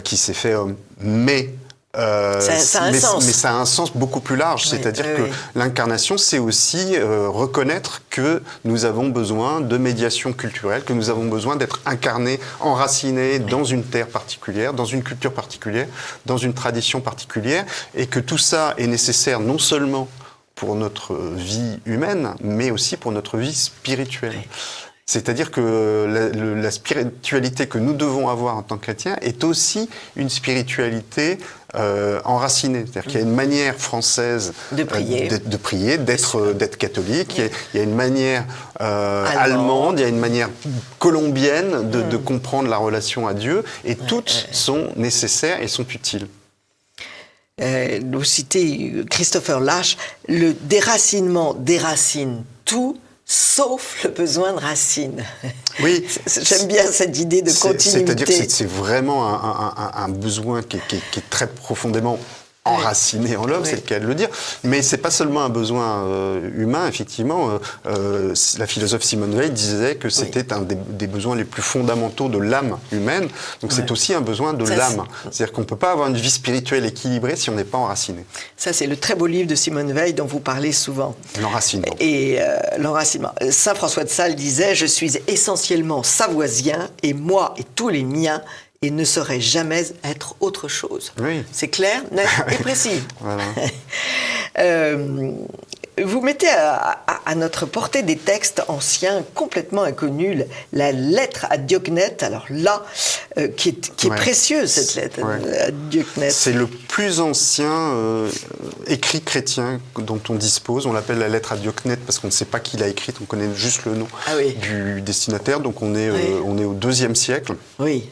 qui s'est fait homme. Mais ça a un sens beaucoup plus large, c'est-à-dire que l'incarnation, c'est aussi reconnaître que nous avons besoin de médiation culturelle, que nous avons besoin d'être incarnés, enracinés dans une terre particulière, dans une culture particulière, dans une tradition particulière, et que tout ça est nécessaire non seulement pour notre vie humaine, mais aussi pour notre vie spirituelle. C'est-à-dire que la spiritualité que nous devons avoir en tant que chrétiens est aussi une spiritualité enracinée. C'est-à-dire qu'il y a une manière française de prier, d'être catholique. Il y a une manière allemande, il y a une manière colombienne de comprendre la relation à Dieu. Et toutes sont nécessaires et sont utiles. Vous citez Christopher Lasch, le déracinement déracine tout, sauf le besoin de racines. Oui. J'aime bien cette idée de continuité. C'est-à-dire que c'est vraiment un besoin qui est très profondément enraciné en l'homme, c'est le cas de le dire. Mais c'est pas seulement un besoin humain, effectivement. La philosophe Simone Weil disait que c'était un des besoins les plus fondamentaux de l'âme humaine. Donc c'est aussi un besoin de l'âme. C'est-à-dire qu'on peut pas avoir une vie spirituelle équilibrée si on n'est pas enraciné. Ça, c'est le très beau livre de Simone Weil dont vous parlez souvent. L'enracinement. Et l'enracinement. Saint François de Sales disait « Je suis essentiellement savoisien et moi et tous les miens et ne saurait jamais être autre chose. » C'est clair, net et précis. Voilà. Vous mettez à notre portée des textes anciens complètement inconnus. La lettre à Diocnète, alors là, qui est précieuse, cette lettre à Diocnète. C'est le plus ancien écrit chrétien dont on dispose. On l'appelle la lettre à Diocnète parce qu'on ne sait pas qui l'a écrite, on connaît juste le nom du destinataire. Donc on est au IIe siècle. Oui.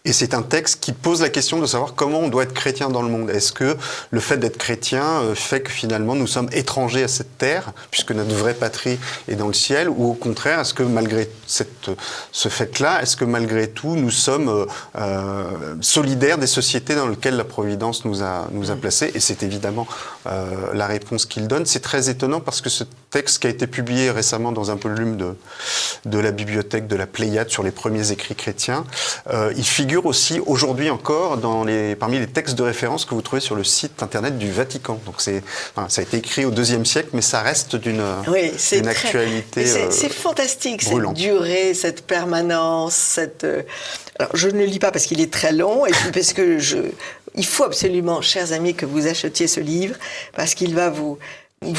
Et c'est un texte qui pose la question de savoir comment on doit être chrétien dans le monde. Est-ce que le fait d'être chrétien fait que finalement nous sommes étrangers à cette terre, puisque notre vraie patrie est dans le ciel, ou au contraire, est-ce que malgré ce fait-là, est-ce que malgré tout nous sommes solidaires des sociétés dans lesquelles la Providence nous a placés? Et c'est évidemment la réponse qu'il donne. C'est très étonnant parce que ce texte qui a été publié récemment dans un volume de la bibliothèque de la Pléiade sur les premiers écrits chrétiens, il figure aussi aujourd'hui encore parmi les textes de référence que vous trouvez sur le site internet du Vatican. Donc ça a été écrit au IIe siècle, mais ça reste d'une actualité c'est fantastique, brûlante. Cette durée, cette permanence, Alors, je ne le lis pas parce qu'il est très long, et puis parce que il faut absolument, chers amis, que vous achetiez ce livre, parce qu'il va vous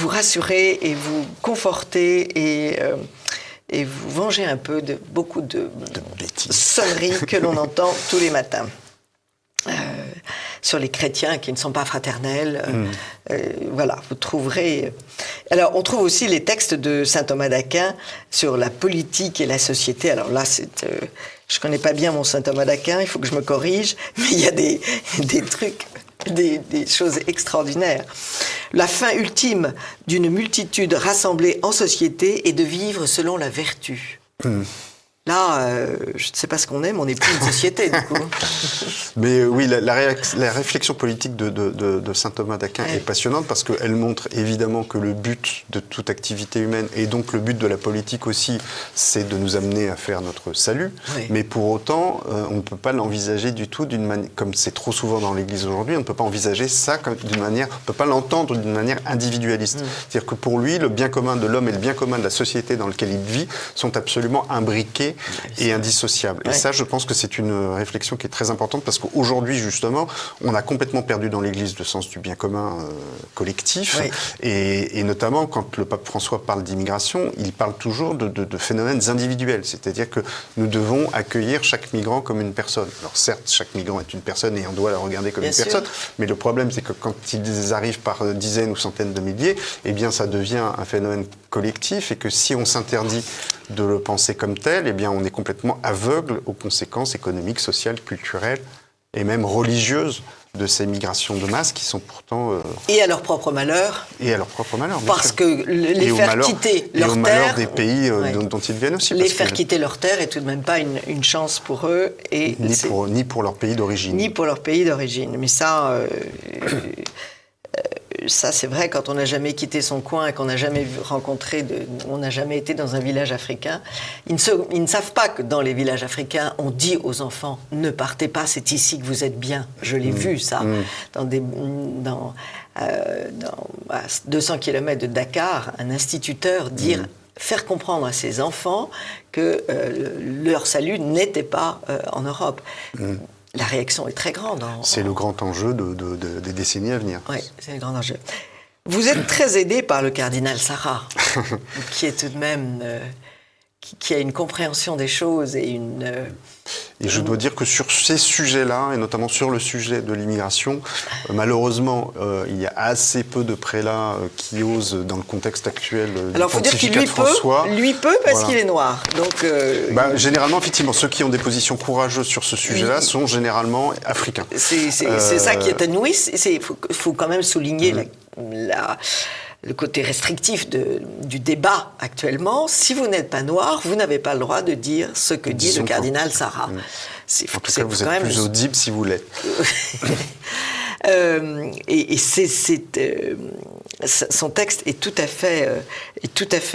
rassurer et vous conforter et vous venger un peu de beaucoup de sonneries que l'on entend tous les matins. Sur les chrétiens qui ne sont pas fraternels. Voilà, vous trouverez... Alors, on trouve aussi les textes de saint Thomas d'Aquin sur la politique et la société. Alors là, je ne connais pas bien mon saint Thomas d'Aquin, il faut que je me corrige, mais il y a des trucs... Des choses extraordinaires. La fin ultime d'une multitude rassemblée en société est de vivre selon la vertu. Là, je ne sais pas ce qu'on est, mais on n'est plus une société, du coup. Mais oui, la réflexion politique de saint Thomas d'Aquin est passionnante parce qu'elle montre évidemment que le but de toute activité humaine, et donc le but de la politique aussi, c'est de nous amener à faire notre salut. Oui. Mais pour autant, on ne peut pas l'envisager du tout d'une manière, comme c'est trop souvent dans l'Église aujourd'hui, on ne peut pas envisager ça d'une manière, on ne peut pas l'entendre d'une manière individualiste. C'est-à-dire que pour lui, le bien commun de l'homme et le bien commun de la société dans laquelle il vit sont absolument imbriqués et indissociable. Et ça, je pense que c'est une réflexion qui est très importante parce qu'aujourd'hui, justement, on a complètement perdu dans l'Église le sens du bien commun collectif. Et notamment, quand le pape François parle d'immigration, il parle toujours de phénomènes individuels. C'est-à-dire que nous devons accueillir chaque migrant comme une personne. Alors certes, chaque migrant est une personne et on doit la regarder comme une personne. Mais le problème, c'est que quand ils arrivent par dizaines ou centaines de milliers, eh bien, ça devient un phénomène collectif et que si on s'interdit de le penser comme tel, eh bien, on est complètement aveugle aux conséquences économiques, sociales, culturelles et même religieuses de ces migrations de masse qui sont pourtant... Et à leur propre malheur. Et à leur propre malheur, bien Parce sûr. que les faire quitter leur terre... Et au malheur des pays dont ils viennent aussi. Les faire quitter leur terre est tout de même pas une chance pour eux. Et ni pour leur pays d'origine. Ni pour leur pays d'origine. Mais ça... ça, c'est vrai, quand on n'a jamais quitté son coin et qu'on n'a jamais on n'a jamais été dans un village africain, ils ne savent pas que dans les villages africains, on dit aux enfants « Ne partez pas, c'est ici que vous êtes bien ». Je l'ai vu, ça, à 200 km de Dakar, un instituteur faire comprendre à ses enfants que leur salut n'était pas en Europe. La réaction est très grande. C'est le grand enjeu des décennies à venir. Oui, c'est le grand enjeu. Vous êtes très aidé par le cardinal Sarah, qui est tout de même... qui a une compréhension des choses et une... Et je dois dire que sur ces sujets-là, et notamment sur le sujet de l'immigration, malheureusement, il y a assez peu de prélats qui osent, dans le contexte actuel du pontificat de François... Lui peut parce qu'il est noir. Donc, généralement, effectivement, ceux qui ont des positions courageuses sur ce sujet-là sont généralement africains. C'est ça qui est ennuyeux. Il faut quand même souligner le côté restrictif du débat actuellement. Si vous n'êtes pas noir, vous n'avez pas le droit de dire ce que dit le cardinal Sarah. En tout cas, vous êtes plus audible si vous l'êtes. Son texte est tout à fait...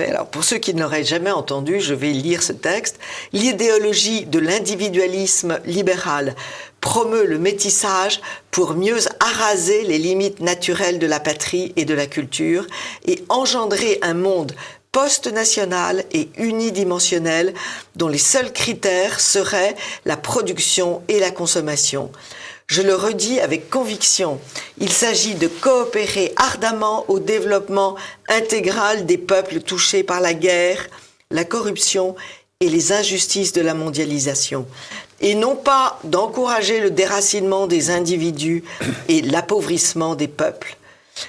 Alors, pour ceux qui ne l'auraient jamais entendu, je vais lire ce texte. L'idéologie de l'individualisme libéral promeut le métissage pour mieux araser les limites naturelles de la patrie et de la culture et engendrer un monde post-national et unidimensionnel dont les seuls critères seraient la production et la consommation. Je le redis avec conviction, il s'agit de coopérer ardemment au développement intégral des peuples touchés par la guerre, la corruption et les injustices de la mondialisation, et non pas d'encourager le déracinement des individus et l'appauvrissement des peuples.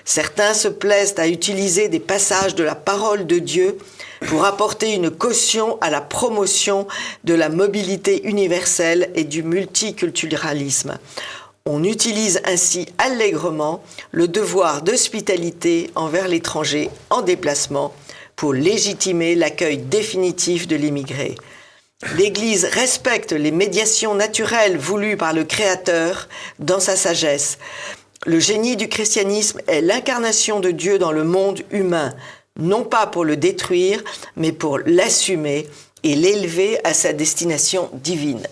Certains se plaisent à utiliser des passages de la parole de Dieu pour apporter une caution à la promotion de la mobilité universelle et du multiculturalisme. On utilise ainsi allègrement le devoir d'hospitalité envers l'étranger en déplacement pour légitimer l'accueil définitif de l'immigré. L'Église respecte les médiations naturelles voulues par le Créateur dans sa sagesse. Le génie du christianisme est l'incarnation de Dieu dans le monde humain, non pas pour le détruire, mais pour l'assumer et l'élever à sa destination divine.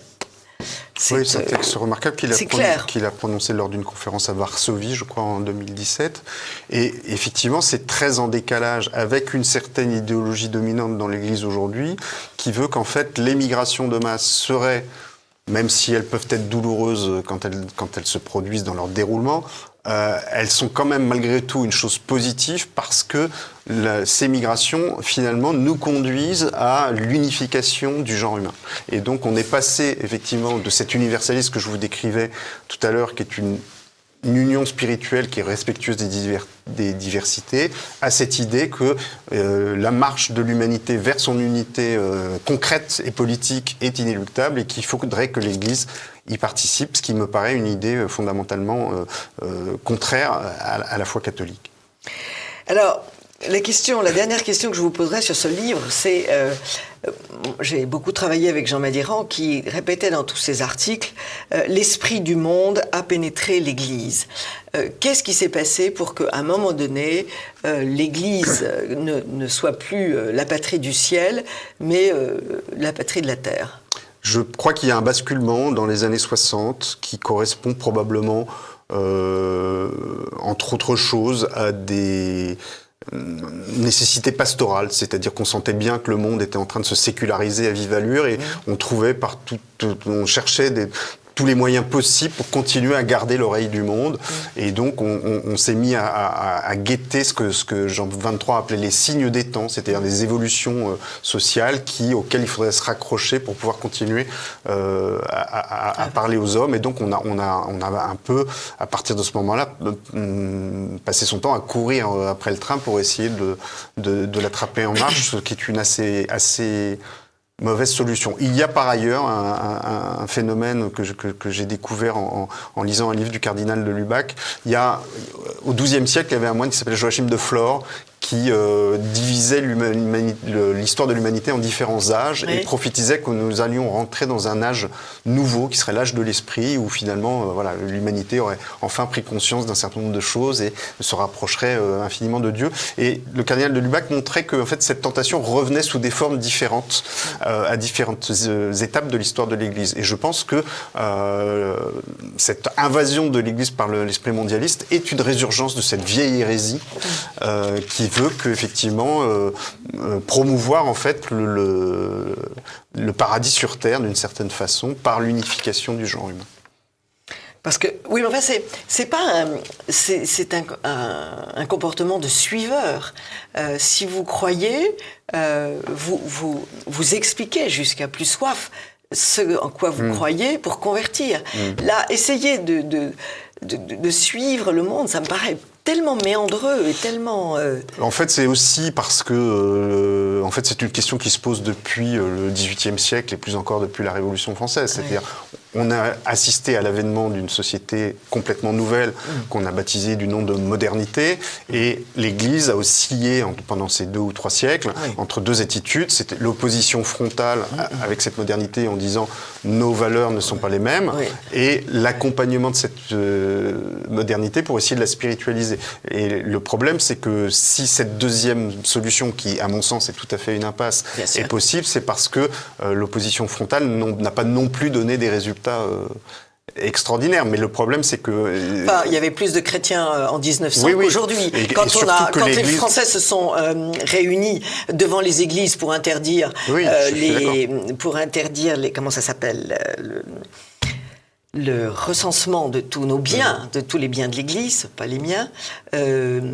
Oui, c'est un texte remarquable qu'il a prononcé lors d'une conférence à Varsovie, je crois, en 2017. Et effectivement, c'est très en décalage avec une certaine idéologie dominante dans l'Église aujourd'hui, qui veut qu'en fait, l'émigration de masse serait, même si elles peuvent être douloureuses quand elles se produisent dans leur déroulement, elles sont quand même malgré tout une chose positive parce que ces migrations, finalement, nous conduisent à l'unification du genre humain. Et donc, on est passé, effectivement, de cet universalisme que je vous décrivais tout à l'heure, qui est une union spirituelle qui est respectueuse des diversités, à cette idée que la marche de l'humanité vers son unité concrète et politique est inéluctable et qu'il faudrait que l'Église y participe, ce qui me paraît une idée fondamentalement contraire à la foi catholique. Alors, La dernière question que je vous poserai sur ce livre, c'est... j'ai beaucoup travaillé avec Jean Madiran qui répétait dans tous ses articles l'esprit du monde a pénétré l'Église. Qu'est-ce qui s'est passé pour qu'à un moment donné, l'Église ne soit plus la patrie du ciel, mais la patrie de la terre? Je crois qu'il y a un basculement dans les années 60 qui correspond probablement, entre autres choses, à des nécessité pastorale, c'est-à-dire qu'on sentait bien que le monde était en train de se séculariser à vive allure et on trouvait on cherchait tous les moyens possibles pour continuer à garder l'oreille du monde. Et donc, on s'est mis à guetter ce que Jean XXIII appelait les signes des temps, c'est-à-dire des évolutions sociales auxquelles il faudrait se raccrocher pour pouvoir continuer à parler aux hommes. Et donc, on a un peu, à partir de ce moment-là, passé son temps à courir après le train pour essayer de l'attraper en marche, ce qui est une assez mauvaise solution. Il y a par ailleurs un phénomène que j'ai découvert en lisant un livre du cardinal de Lubac. Au XIIe siècle, il y avait un moine qui s'appelait Joachim de Flore qui divisait l'histoire de l'humanité en différents âges et prophétisait que nous allions rentrer dans un âge nouveau qui serait l'âge de l'esprit où finalement l'humanité aurait enfin pris conscience d'un certain nombre de choses et se rapprocherait infiniment de Dieu. Et le cardinal de Lubac montrait que en fait, cette tentation revenait sous des formes différentes à différentes étapes de l'histoire de l'Église. Et je pense que cette invasion de l'Église par l'esprit mondialiste est une résurgence de cette vieille hérésie qui veut qu'effectivement promouvoir en fait le paradis sur terre d'une certaine façon par l'unification du genre humain. Parce que oui, mais enfin c'est un comportement de suiveur. Si vous croyez, vous expliquez jusqu'à plus soif ce en quoi vous croyez pour convertir. Là, essayez de suivre le monde, ça me paraît tellement méandreux et tellement... En fait, c'est aussi parce que en fait, c'est une question qui se pose depuis le XVIIIe siècle et plus encore depuis la Révolution française. C'est-à-dire, on a assisté à l'avènement d'une société complètement nouvelle qu'on a baptisée du nom de modernité et l'Église a oscillé pendant ces 2 ou 3 siècles entre deux attitudes. C'était l'opposition frontale avec cette modernité en disant nos valeurs ne sont pas les mêmes et l'accompagnement de cette modernité pour essayer de la spiritualiser. Et le problème, c'est que si cette deuxième solution, qui à mon sens est tout à fait une impasse, est possible, c'est parce que l'opposition frontale n'a pas non plus donné des résultats extraordinaires. Mais le problème, c'est que... il y avait plus de chrétiens en 1900 qu'aujourd'hui. Quand les Français se sont réunis devant les églises pour interdire comment ça s'appelle le recensement de tous nos biens, de tous les biens de l'Église, pas les miens, il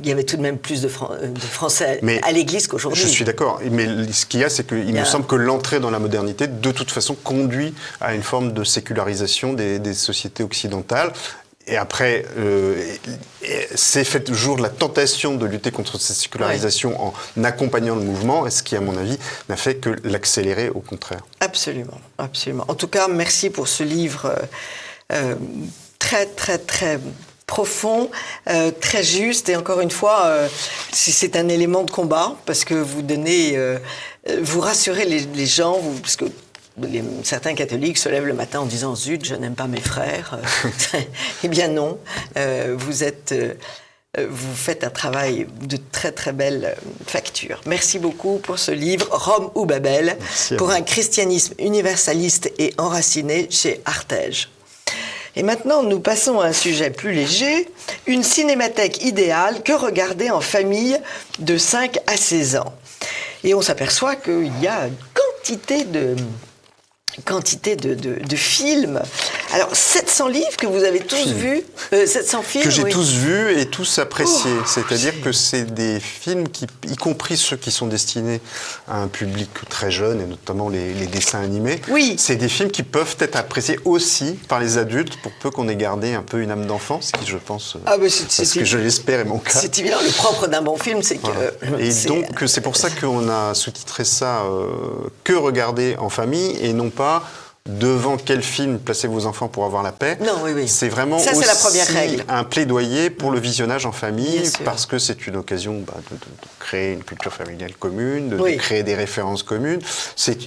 y avait tout de même plus de Français à l'Église qu'aujourd'hui. Je suis d'accord, mais ce qu'il y a, c'est qu'il me semble que l'entrée dans la modernité, de toute façon, conduit à une forme de sécularisation des sociétés occidentales. Et après, c'est fait jour de la tentation de lutter contre cette sécularisation en accompagnant le mouvement, ce qui, à mon avis, n'a fait que l'accélérer, au contraire. Absolument, absolument. En tout cas, merci pour ce livre très, très, très profond, très juste. Et encore une fois, c'est un élément de combat, parce que vous donnez... vous rassurez les gens, parce que certains catholiques se lèvent le matin en disant « Zut, je n'aime pas mes frères ». Eh bien non, vous faites un travail de très très belle facture. Merci beaucoup pour ce livre « Rome ou Babel » pour un christianisme universaliste et enraciné chez Artege. Et maintenant, nous passons à un sujet plus léger, une cinémathèque idéale que regarder en famille de 5 à 16 ans. Et on s'aperçoit qu'il y a une quantité de films. Alors, 700 livres que vous avez tous vus, 700 films... Que j'ai tous vus et tous appréciés. C'est-à-dire que c'est des films qui, y compris ceux qui sont destinés à un public très jeune, et notamment les dessins animés, c'est des films qui peuvent être appréciés aussi par les adultes, pour peu qu'on ait gardé un peu une âme d'enfant, ce qui, je pense, parce que je l'espère est mon cas. C'est évident, le propre d'un bon film, c'est que... Et donc, c'est pour ça qu'on a sous-titré ça « Que regarder en famille » et non pas devant quel film placer vos enfants pour avoir la paix. Non, oui. C'est vraiment ça, aussi c'est la première règle. un plaidoyer pour le visionnage en famille, Bien sûr. parce que c'est une occasion de créer une culture familiale commune, de Oui. créer des références communes,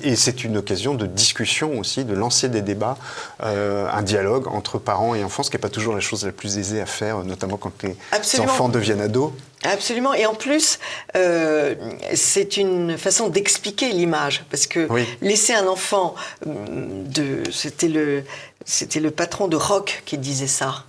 et c'est une occasion de discussion aussi, de lancer des débats, un dialogue entre parents et enfants, ce qui n'est pas toujours la chose la plus aisée à faire, notamment quand les Absolument. enfants deviennent ados. Absolument. Et en plus, c'est une façon d'expliquer l'image. Parce que laisser un enfant... C'était le patron de Rock qui disait ça.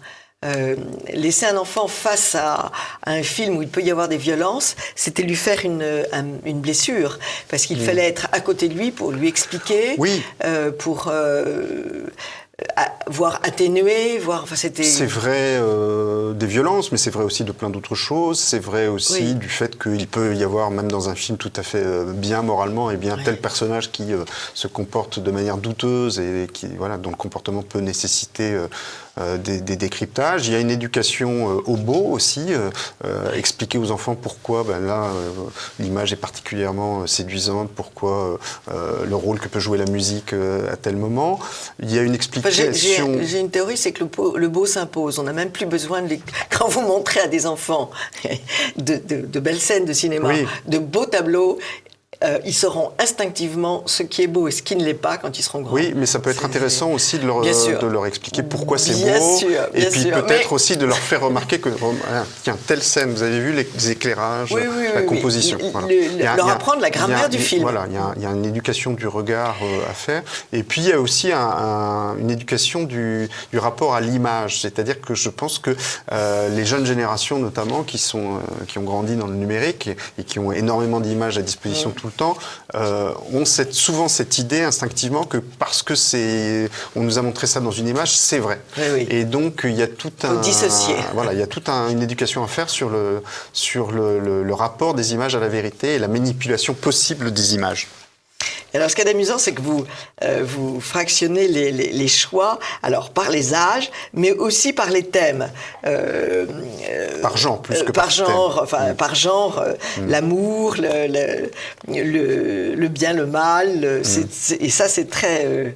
Laisser un enfant face à un film où il peut y avoir des violences, c'était lui faire une blessure. Parce qu'il fallait être à côté de lui pour lui expliquer, pour... voire atténuer, enfin c'était... C'est vrai des violences, mais c'est vrai aussi de plein d'autres choses. C'est vrai aussi du fait qu'il peut y avoir, même dans un film tout à fait bien moralement, et bien tel personnage qui se comporte de manière douteuse et qui, dont le comportement peut nécessiter des décryptages. Il y a une éducation au beau aussi, expliquer aux enfants pourquoi l'image est particulièrement séduisante, pourquoi le rôle que peut jouer la musique à tel moment. Il y a une explication... J'ai une théorie, c'est que le beau s'impose. On n'a même plus besoin quand vous montrez à des enfants de belles scènes de cinéma, de beaux tableaux, ils sauront instinctivement ce qui est beau et ce qui ne l'est pas quand ils seront grands. Oui, mais ça peut être intéressant aussi de leur expliquer pourquoi c'est Bien beau. sûr, et puis peut-être aussi de leur faire remarquer que, tiens, telle scène, vous avez vu les éclairages, la composition. Leur apprendre la grammaire du film. Voilà, il y a une éducation du regard à faire. Et puis il y a aussi une éducation du rapport à l'image. C'est-à-dire que je pense que les jeunes générations, notamment, qui ont grandi dans le numérique et qui ont énormément d'images à disposition tout le temps, ont souvent cette idée instinctivement que parce que on nous a montré ça dans une image, c'est vrai. Et donc il y a tout il y a toute une éducation à faire sur le rapport des images à la vérité et la manipulation possible des images. Alors, ce qui est amusant, c'est que vous fractionnez les choix, alors par les âges, mais aussi par les thèmes. Par genre, plus que par genre, thème. Par genre, l'amour, le bien, le mal. Et ça, c'est très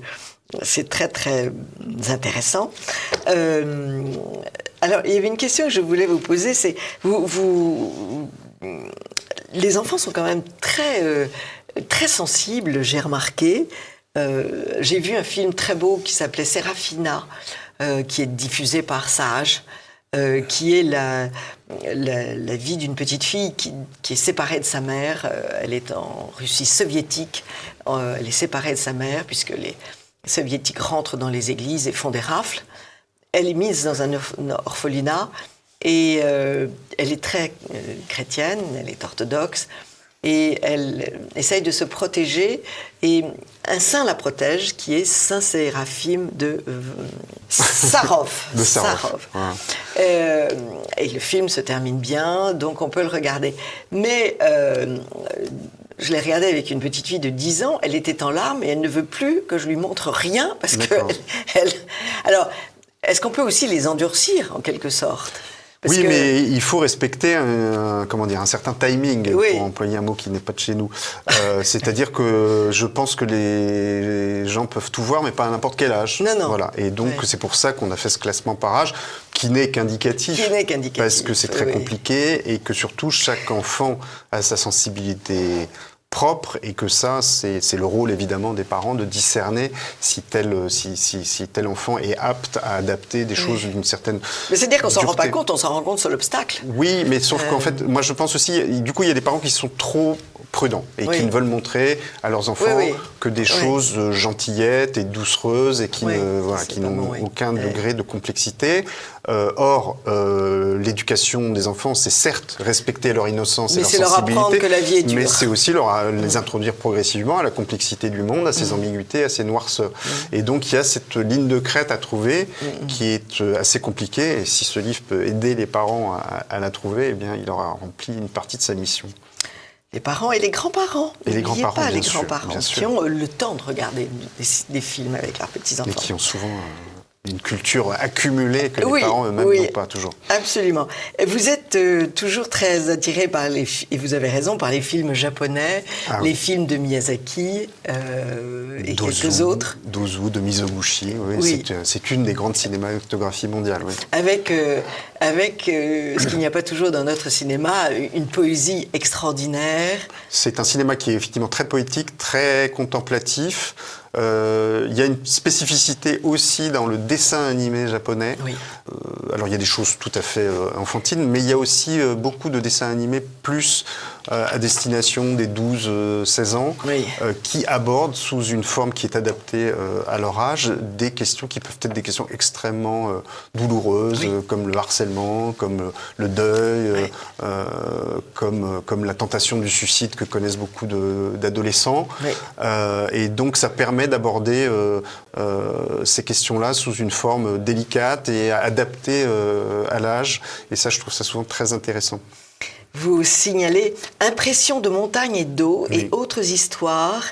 très intéressant. Alors, il y avait une question que je voulais vous poser, c'est les enfants sont quand même très sensible, j'ai remarqué. J'ai vu un film très beau qui s'appelait Serafina, qui est diffusé par Sage, qui est la vie d'une petite fille qui est séparée de sa mère. Elle est en Russie soviétique. Elle est séparée de sa mère puisque les soviétiques rentrent dans les églises et font des rafles. Elle est mise dans un orphelinat et elle est très chrétienne, elle est orthodoxe. Et elle essaye de se protéger, et un saint la protège, qui est Saint Séraphime de Sarov. Et le film se termine bien, donc on peut le regarder. Mais je l'ai regardé avec une petite fille de 10 ans, elle était en larmes, et elle ne veut plus que je lui montre rien, parce que Alors, est-ce qu'on peut aussi les endurcir, en quelque sorte ? Mais il faut respecter un certain timing, pour employer un mot qui n'est pas de chez nous. C'est-à-dire que je pense que les gens peuvent tout voir, mais pas à n'importe quel âge. Non. Voilà. Et donc, c'est pour ça qu'on a fait ce classement par âge, qui n'est qu'indicatif. Parce que c'est très compliqué, et que surtout, chaque enfant a sa sensibilité propre, et que ça, c'est le rôle évidemment des parents de discerner si tel enfant est apte à adapter des choses d'une certaine... Mais c'est-à-dire qu'on s'en rend pas compte, on s'en rend compte sur l'obstacle. Oui, mais sauf qu'en fait, moi je pense aussi, du coup il y a des parents qui sont trop prudents et qui ne veulent montrer à leurs enfants que des choses gentillettes et doucereuses et qui n'ont aucun degré de complexité. Or, l'éducation des enfants, c'est certes respecter leur innocence et leur sensibilité, leur apprendre que la vie est dure. Mais c'est aussi les introduire progressivement à la complexité du monde, à ses ambiguïtés, à ses noirceurs. Et donc, il y a cette ligne de crête à trouver qui est assez compliquée. Et si ce livre peut aider les parents à la trouver, eh bien, il aura rempli une partie de sa mission. Les parents et les grands-parents. N'oubliez pas les grands-parents qui ont le temps de regarder des films avec leurs petits-enfants. Et qui ont souvent une culture accumulée que les parents eux-mêmes n'ont pas toujours. Absolument. Vous êtes toujours très attiré par et vous avez raison, par les films japonais, les films de Miyazaki et quelques autres. D'Ozu, de Mizoguchi, oui. C'est une des grandes cinématographies mondiales. Oui. Avec ce qu'il n'y a pas toujours dans notre cinéma, une poésie extraordinaire. C'est un cinéma qui est effectivement très poétique, très contemplatif. Il y a une spécificité aussi dans le dessin animé japonais. Oui. Alors il y a des choses tout à fait enfantines, mais il y a aussi beaucoup de dessins animés plus à destination des 12-16 ans, qui abordent sous une forme qui est adaptée à leur âge des questions qui peuvent être des questions extrêmement douloureuses, comme le harcèlement, comme le deuil, comme la tentation du suicide que connaissent beaucoup d'adolescents. Et donc ça permet d'aborder ces questions-là sous une forme délicate et adaptée à l'âge. Et ça, je trouve ça souvent très intéressant. Vous signalez impressions de montagne et d'eau et autres histoires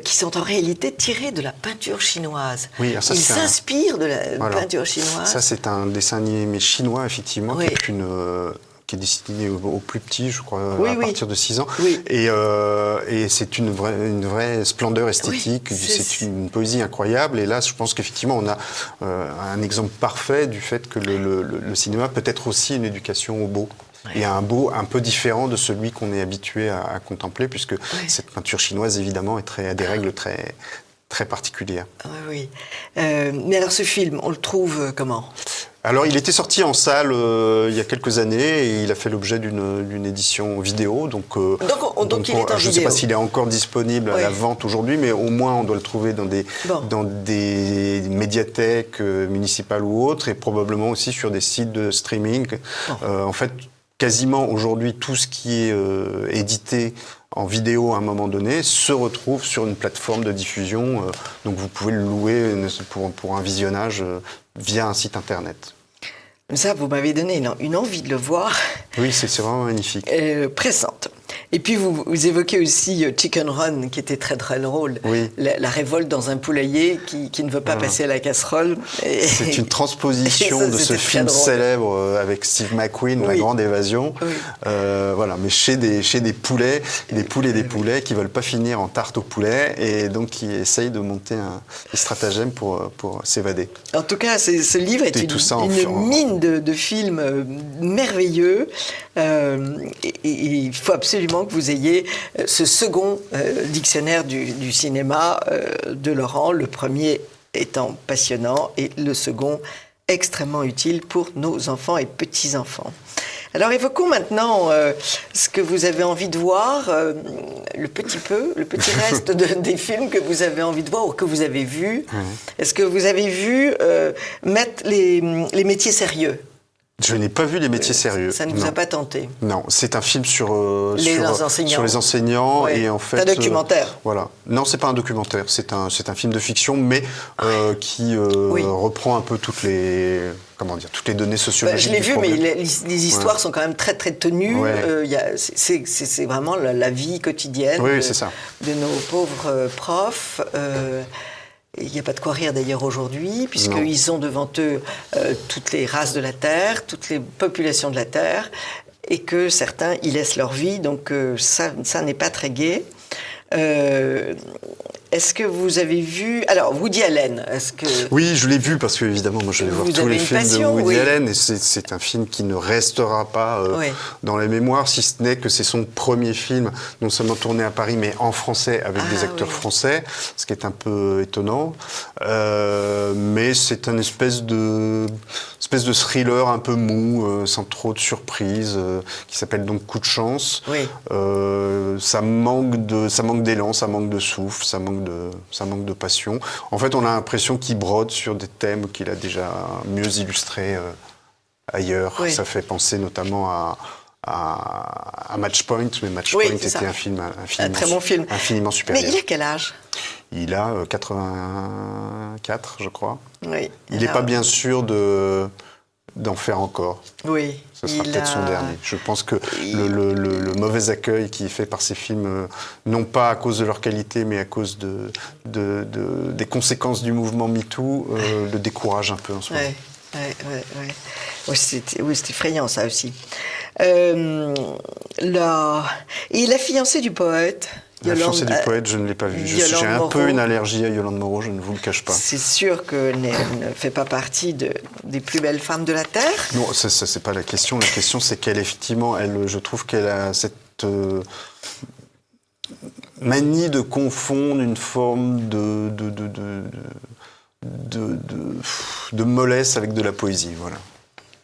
qui sont en réalité tirées de la peinture chinoise. Oui, ça, il s'inspire de la peinture chinoise. Ça, c'est un dessin animé chinois, effectivement, qui est destiné aux plus petits, je crois, à partir de 6 ans. Oui. Et c'est une vraie splendeur esthétique, c'est une poésie incroyable. Et là, je pense qu'effectivement, on a un exemple parfait du fait que le cinéma peut être aussi une éducation au beau. Et un beau un peu différent de celui qu'on est habitué à contempler, puisque cette peinture chinoise, évidemment, a des règles très, très particulières. Oui. Mais alors, ce film, on le trouve comment ? Alors, il était sorti en salle il y a quelques années et il a fait l'objet d'une édition vidéo. Donc il est en je ne sais pas s'il est encore disponible à la vente aujourd'hui, mais au moins on doit le trouver dans des médiathèques municipales ou autres, et probablement aussi sur des sites de streaming. En fait, quasiment aujourd'hui, tout ce qui est édité en vidéo à un moment donné se retrouve sur une plateforme de diffusion. Donc vous pouvez le louer pour un visionnage via un site internet. Ça, vous m'avez donné une envie de le voir. Oui, c'est vraiment magnifique. Pressante. Et puis vous évoquez aussi Chicken Run, qui était très très drôle. Oui. La révolte dans un poulailler qui ne veut pas passer à la casserole. C'est une transposition de ce film célèbre avec Steve McQueen, La Grande Évasion. Oui. Mais chez des poulets, des poules et des poulets qui veulent pas finir en tarte au poulet et donc qui essayent de monter des stratagèmes pour s'évader. En tout cas, ce livre est une mine de films merveilleux. Et il faut absolument que vous ayez ce second dictionnaire du cinéma de Laurent, le premier étant passionnant et le second extrêmement utile pour nos enfants et petits-enfants. Alors évoquons maintenant ce que vous avez envie de voir, le petit reste des films que vous avez envie de voir ou que vous avez vus. Est-ce que vous avez vu mettre les métiers sérieux ? Je n'ai pas vu Les métiers sérieux. Ça ne vous a pas tenté? Non, c'est un film sur les enseignants et en fait. C'est un documentaire. Voilà. Non, c'est pas un documentaire. C'est un film de fiction, mais qui reprend un peu toutes les données sociologiques. Je l'ai vu, mais les histoires sont quand même très très tenues. C'est vraiment la vie quotidienne de nos pauvres profs. Il n'y a pas de quoi rire d'ailleurs aujourd'hui, puisqu'ils ont devant eux toutes les races de la Terre, toutes les populations de la Terre, et que certains y laissent leur vie, donc ça n'est pas très gai. Est-ce que vous avez vu... Alors, Woody Allen, est-ce que... Oui, je l'ai vu parce que, évidemment, moi, je vais voir tous les films de Woody Allen et c'est un film qui ne restera pas dans les mémoires, si ce n'est que c'est son premier film, non seulement tourné à Paris, mais en français, avec des acteurs français, ce qui est un peu étonnant. Mais c'est une espèce de thriller un peu mou, sans trop de surprises, qui s'appelle donc Coup de chance. Oui. Ça manque d'élan, ça manque de souffle, ça manque de passion. En fait, on a l'impression qu'il brode sur des thèmes qu'il a déjà mieux illustrés ailleurs. Oui. Ça fait penser notamment à Matchpoint, mais Matchpoint était un très bon film, infiniment supérieur. Mais il a quel âge ? Il a 84, je crois. Oui. Il n'est pas bien sûr de d'en faire encore. Oui. Ce sera peut-être son dernier. Je pense que le mauvais accueil qui est fait par ces films, non pas à cause de leur qualité, mais à cause des conséquences du mouvement MeToo, le décourage un peu en ce moment. Oui, c'est effrayant ça aussi. Et la fiancée du poète. La fiancée du poète, je ne l'ai pas vue. J'ai un peu une allergie à Yolande Moreau, je ne vous le cache pas. C'est sûr qu'elle ne fait pas partie des plus belles femmes de la Terre. Non, ça c'est pas la question. La question, c'est qu'elle, effectivement, je trouve qu'elle a cette manie de confondre une forme de mollesse avec de la poésie, voilà.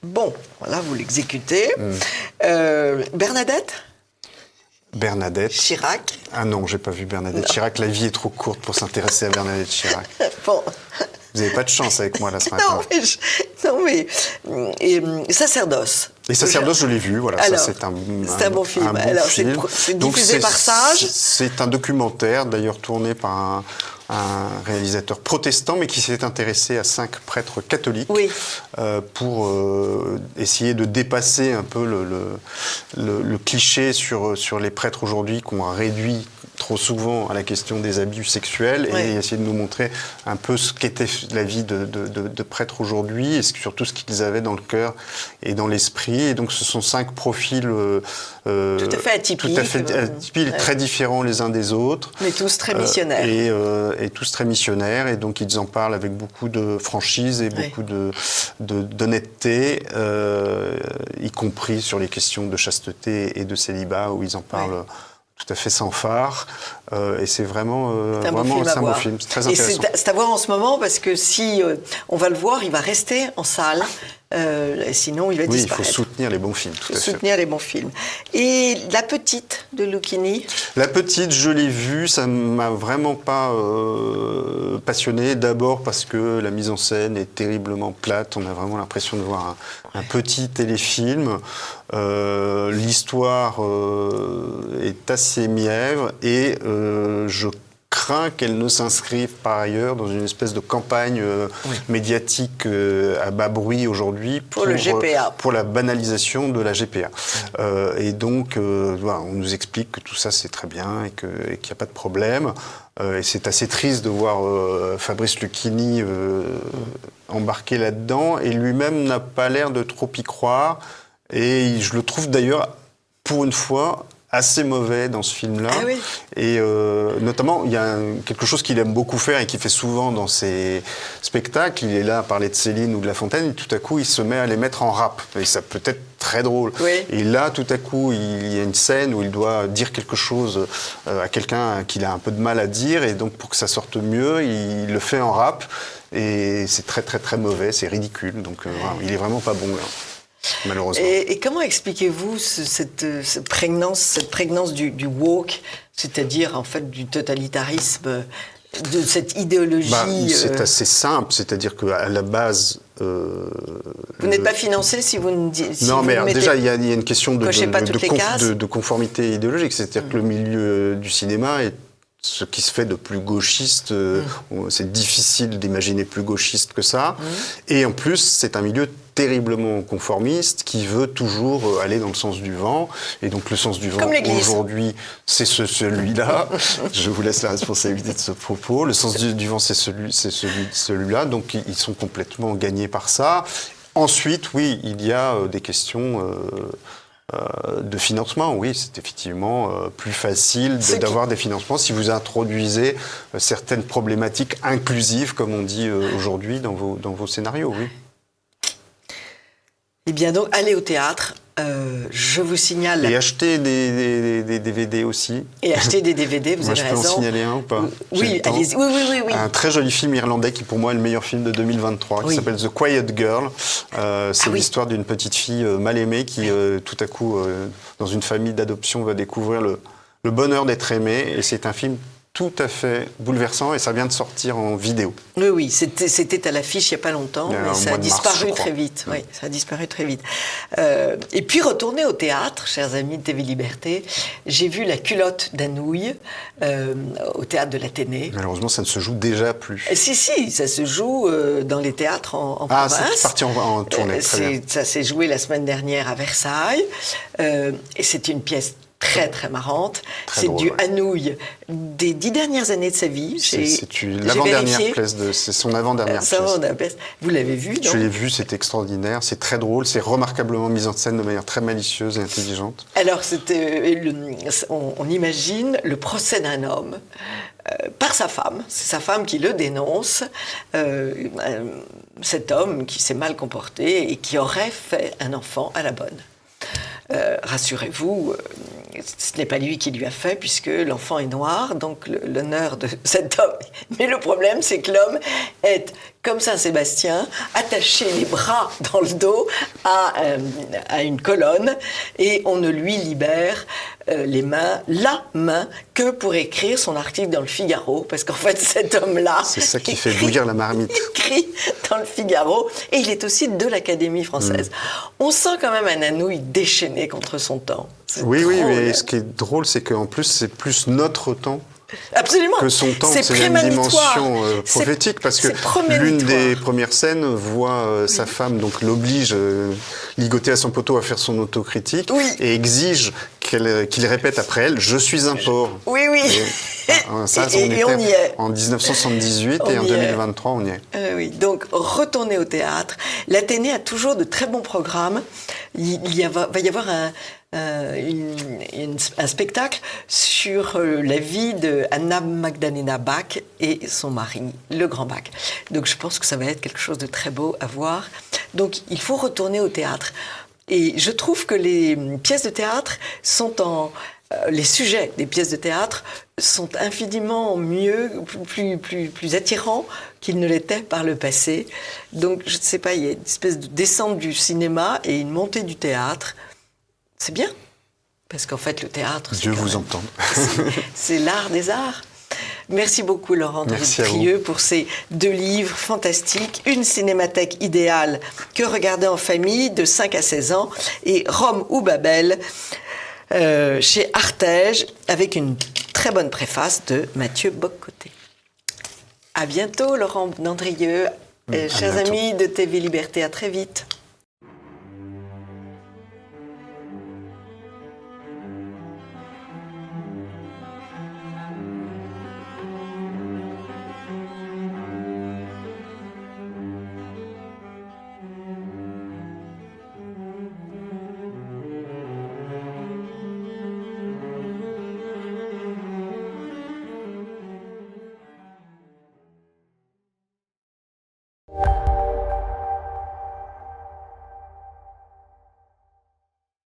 Bon, voilà, vous l'exécutez. Bernadette Chirac. Ah non, j'ai pas vu Bernadette Chirac. La vie est trop courte pour s'intéresser à Bernadette Chirac. Bon. Vous n'avez pas de chance avec moi là ce matin. Non, mais Sacerdoce. Et Sacerdoce, je l'ai vu, voilà. Alors, ça, c'est un bon film. Alors, c'est diffusé par Sage. C'est un documentaire, d'ailleurs tourné par un réalisateur protestant, mais qui s'est intéressé à 5 prêtres catholiques pour essayer de dépasser un peu le cliché sur les prêtres aujourd'hui qu'on réduit trop souvent à la question des abus sexuels et essayer de nous montrer un peu ce qu'était la vie de prêtres aujourd'hui et surtout ce qu'ils avaient dans le cœur et dans l'esprit. Et donc ce sont 5 profils tout à fait atypiques, très différents les uns des autres. Mais tous très missionnaires. Et tous très missionnaires. Et donc ils en parlent avec beaucoup de franchise et beaucoup d'honnêteté, y compris sur les questions de chasteté et de célibat où ils en parlent tout à fait sans phare. Et c'est vraiment un beau film. C'est très intéressant. Et c'est à voir en ce moment parce que si on va le voir, il va rester en salle. Sinon, il va disparaître. Il faut soutenir les bons films, tout à fait. Soutenir les bons films. Et La Petite de Lucchini. La Petite, je l'ai vue, ça ne m'a vraiment pas passionné. D'abord parce que la mise en scène est terriblement plate. On a vraiment l'impression de voir un petit téléfilm. L'histoire est assez mièvre et je crains qu'elle ne s'inscrive par ailleurs dans une espèce de campagne médiatique à bas bruit aujourd'hui pour le GPA. Pour la banalisation de la GPA. Et donc, voilà, on nous explique que tout ça c'est très bien et qu'il n'y a pas de problème. Et c'est assez triste de voir Fabrice Lucchini embarqué là-dedans et lui-même n'a pas l'air de trop y croire. Et je le trouve d'ailleurs, pour une fois, assez mauvais dans ce film-là. Ah oui. Et notamment, il y a quelque chose qu'il aime beaucoup faire et qu'il fait souvent dans ses spectacles. Il est là à parler de Céline ou de La Fontaine et tout à coup, il se met à les mettre en rap. Et ça peut être très drôle. Oui. Et là, tout à coup, il y a une scène où il doit dire quelque chose à quelqu'un qu'il a un peu de mal à dire. Et donc, pour que ça sorte mieux, il le fait en rap. Et c'est très, très, très mauvais. C'est ridicule. Donc, voilà, il est vraiment pas bon, là. Malheureusement. Et comment expliquez-vous cette prégnance du woke, c'est-à-dire en fait du totalitarisme, de cette idéologie C'est assez simple, c'est-à-dire qu'à la base... vous n'êtes pas financé si vous ne dites... Non, mais déjà, il y a une question de conformité idéologique, c'est-à-dire que le milieu du cinéma est ce qui se fait de plus gauchiste, c'est difficile d'imaginer plus gauchiste que ça. Et en plus, c'est un milieu terriblement conformiste qui veut toujours aller dans le sens du vent. Et donc le sens du vent, aujourd'hui, c'est celui-là. Je vous laisse la responsabilité de ce propos. Le sens du vent, c'est celui-là. Donc ils sont complètement gagnés par ça. Ensuite, oui, il y a des questions... de financement, oui, c'est effectivement plus facile d'avoir des financements si vous introduisez certaines problématiques inclusives, comme on dit aujourd'hui dans vos scénarios, oui. Eh bien donc, allez au théâtre, je vous signale... Et acheter des DVD aussi. Et acheter des DVD, vous avez raison. Moi, je peux en signaler un ou pas? Oui, allez-y. Oui. Un très joli film irlandais qui, pour moi, est le meilleur film de 2023, qui s'appelle The Quiet Girl. C'est l'histoire d'une petite fille mal aimée qui, tout à coup, dans une famille d'adoption, va découvrir le bonheur d'être aimée. Et c'est un film tout à fait bouleversant et ça vient de sortir en vidéo. Oui, oui, c'était à l'affiche il n'y a pas longtemps, mais ça a disparu très vite. Oui, ça a disparu très vite. Et puis retourner au théâtre, chers amis de TV Liberté, j'ai vu La culotte d'Anouilh au théâtre de l'Athénée. Malheureusement, ça ne se joue déjà plus. Si, ça se joue dans les théâtres en province. Ah, c'est parti en tournée, très bien. Ça s'est joué la semaine dernière à Versailles, et c'est une pièce très très marrante. C'est du Anouilh des 10 dernières années de sa vie. C'est l'avant-dernière pièce, c'est son avant-dernière pièce. Vous l'avez vu, non? Je l'ai vu, c'est extraordinaire, c'est très drôle, c'est remarquablement mis en scène de manière très malicieuse et intelligente. Alors, on imagine le procès d'un homme par sa femme. C'est sa femme qui le dénonce. Cet homme qui s'est mal comporté et qui aurait fait un enfant à la bonne. Rassurez-vous, ce n'est pas lui qui lui a fait, puisque l'enfant est noir, donc l'honneur de cet homme. Mais le problème, c'est que l'homme est, comme Saint-Sébastien, attaché les bras dans le dos à une colonne, et on ne lui libère la main, que pour écrire son article dans le Figaro, parce qu'en fait, cet homme-là... C'est ça qui fait bouillir la marmite. Écrit dans le Figaro, et il est aussi de l'Académie française. On sent quand même un Anouilh déchaîné contre son temps. Oui, mais ce qui est drôle, c'est qu'en plus, c'est plus notre temps. Absolument. Que son temps, c'est une dimension prophétique, parce que l'une des premières scènes voit sa femme, donc l'oblige, ligotée à son poteau, à faire son autocritique, et exige qu'il répète après elle « Je suis un porc ». Oui. Ça, on était on y est. En 1978 et en 2023, on y est. Oui, donc retourner au théâtre. L'Athénée a toujours de très bons programmes. Il va y avoir un spectacle sur la vie de Anna Magdalena Bach et son mari, le grand Bach. Donc je pense que ça va être quelque chose de très beau à voir. Donc il faut retourner au théâtre. Et je trouve que les pièces de théâtre les sujets des pièces de théâtre sont infiniment mieux, plus attirants qu'ils ne l'étaient par le passé. Donc, je ne sais pas, il y a une espèce de descente du cinéma et une montée du théâtre. C'est bien, parce qu'en fait, le théâtre... Dieu vous entende. C'est l'art des arts. Merci beaucoup, Laurent Drieux, pour ces 2 livres fantastiques. Une cinémathèque idéale que regarder en famille de 5 à 16 ans et Rome ou Babel chez Artege, avec une très bonne préface de Mathieu Boccoté. À bientôt, Laurent Drieux. Chers amis de TV Liberté, à très vite.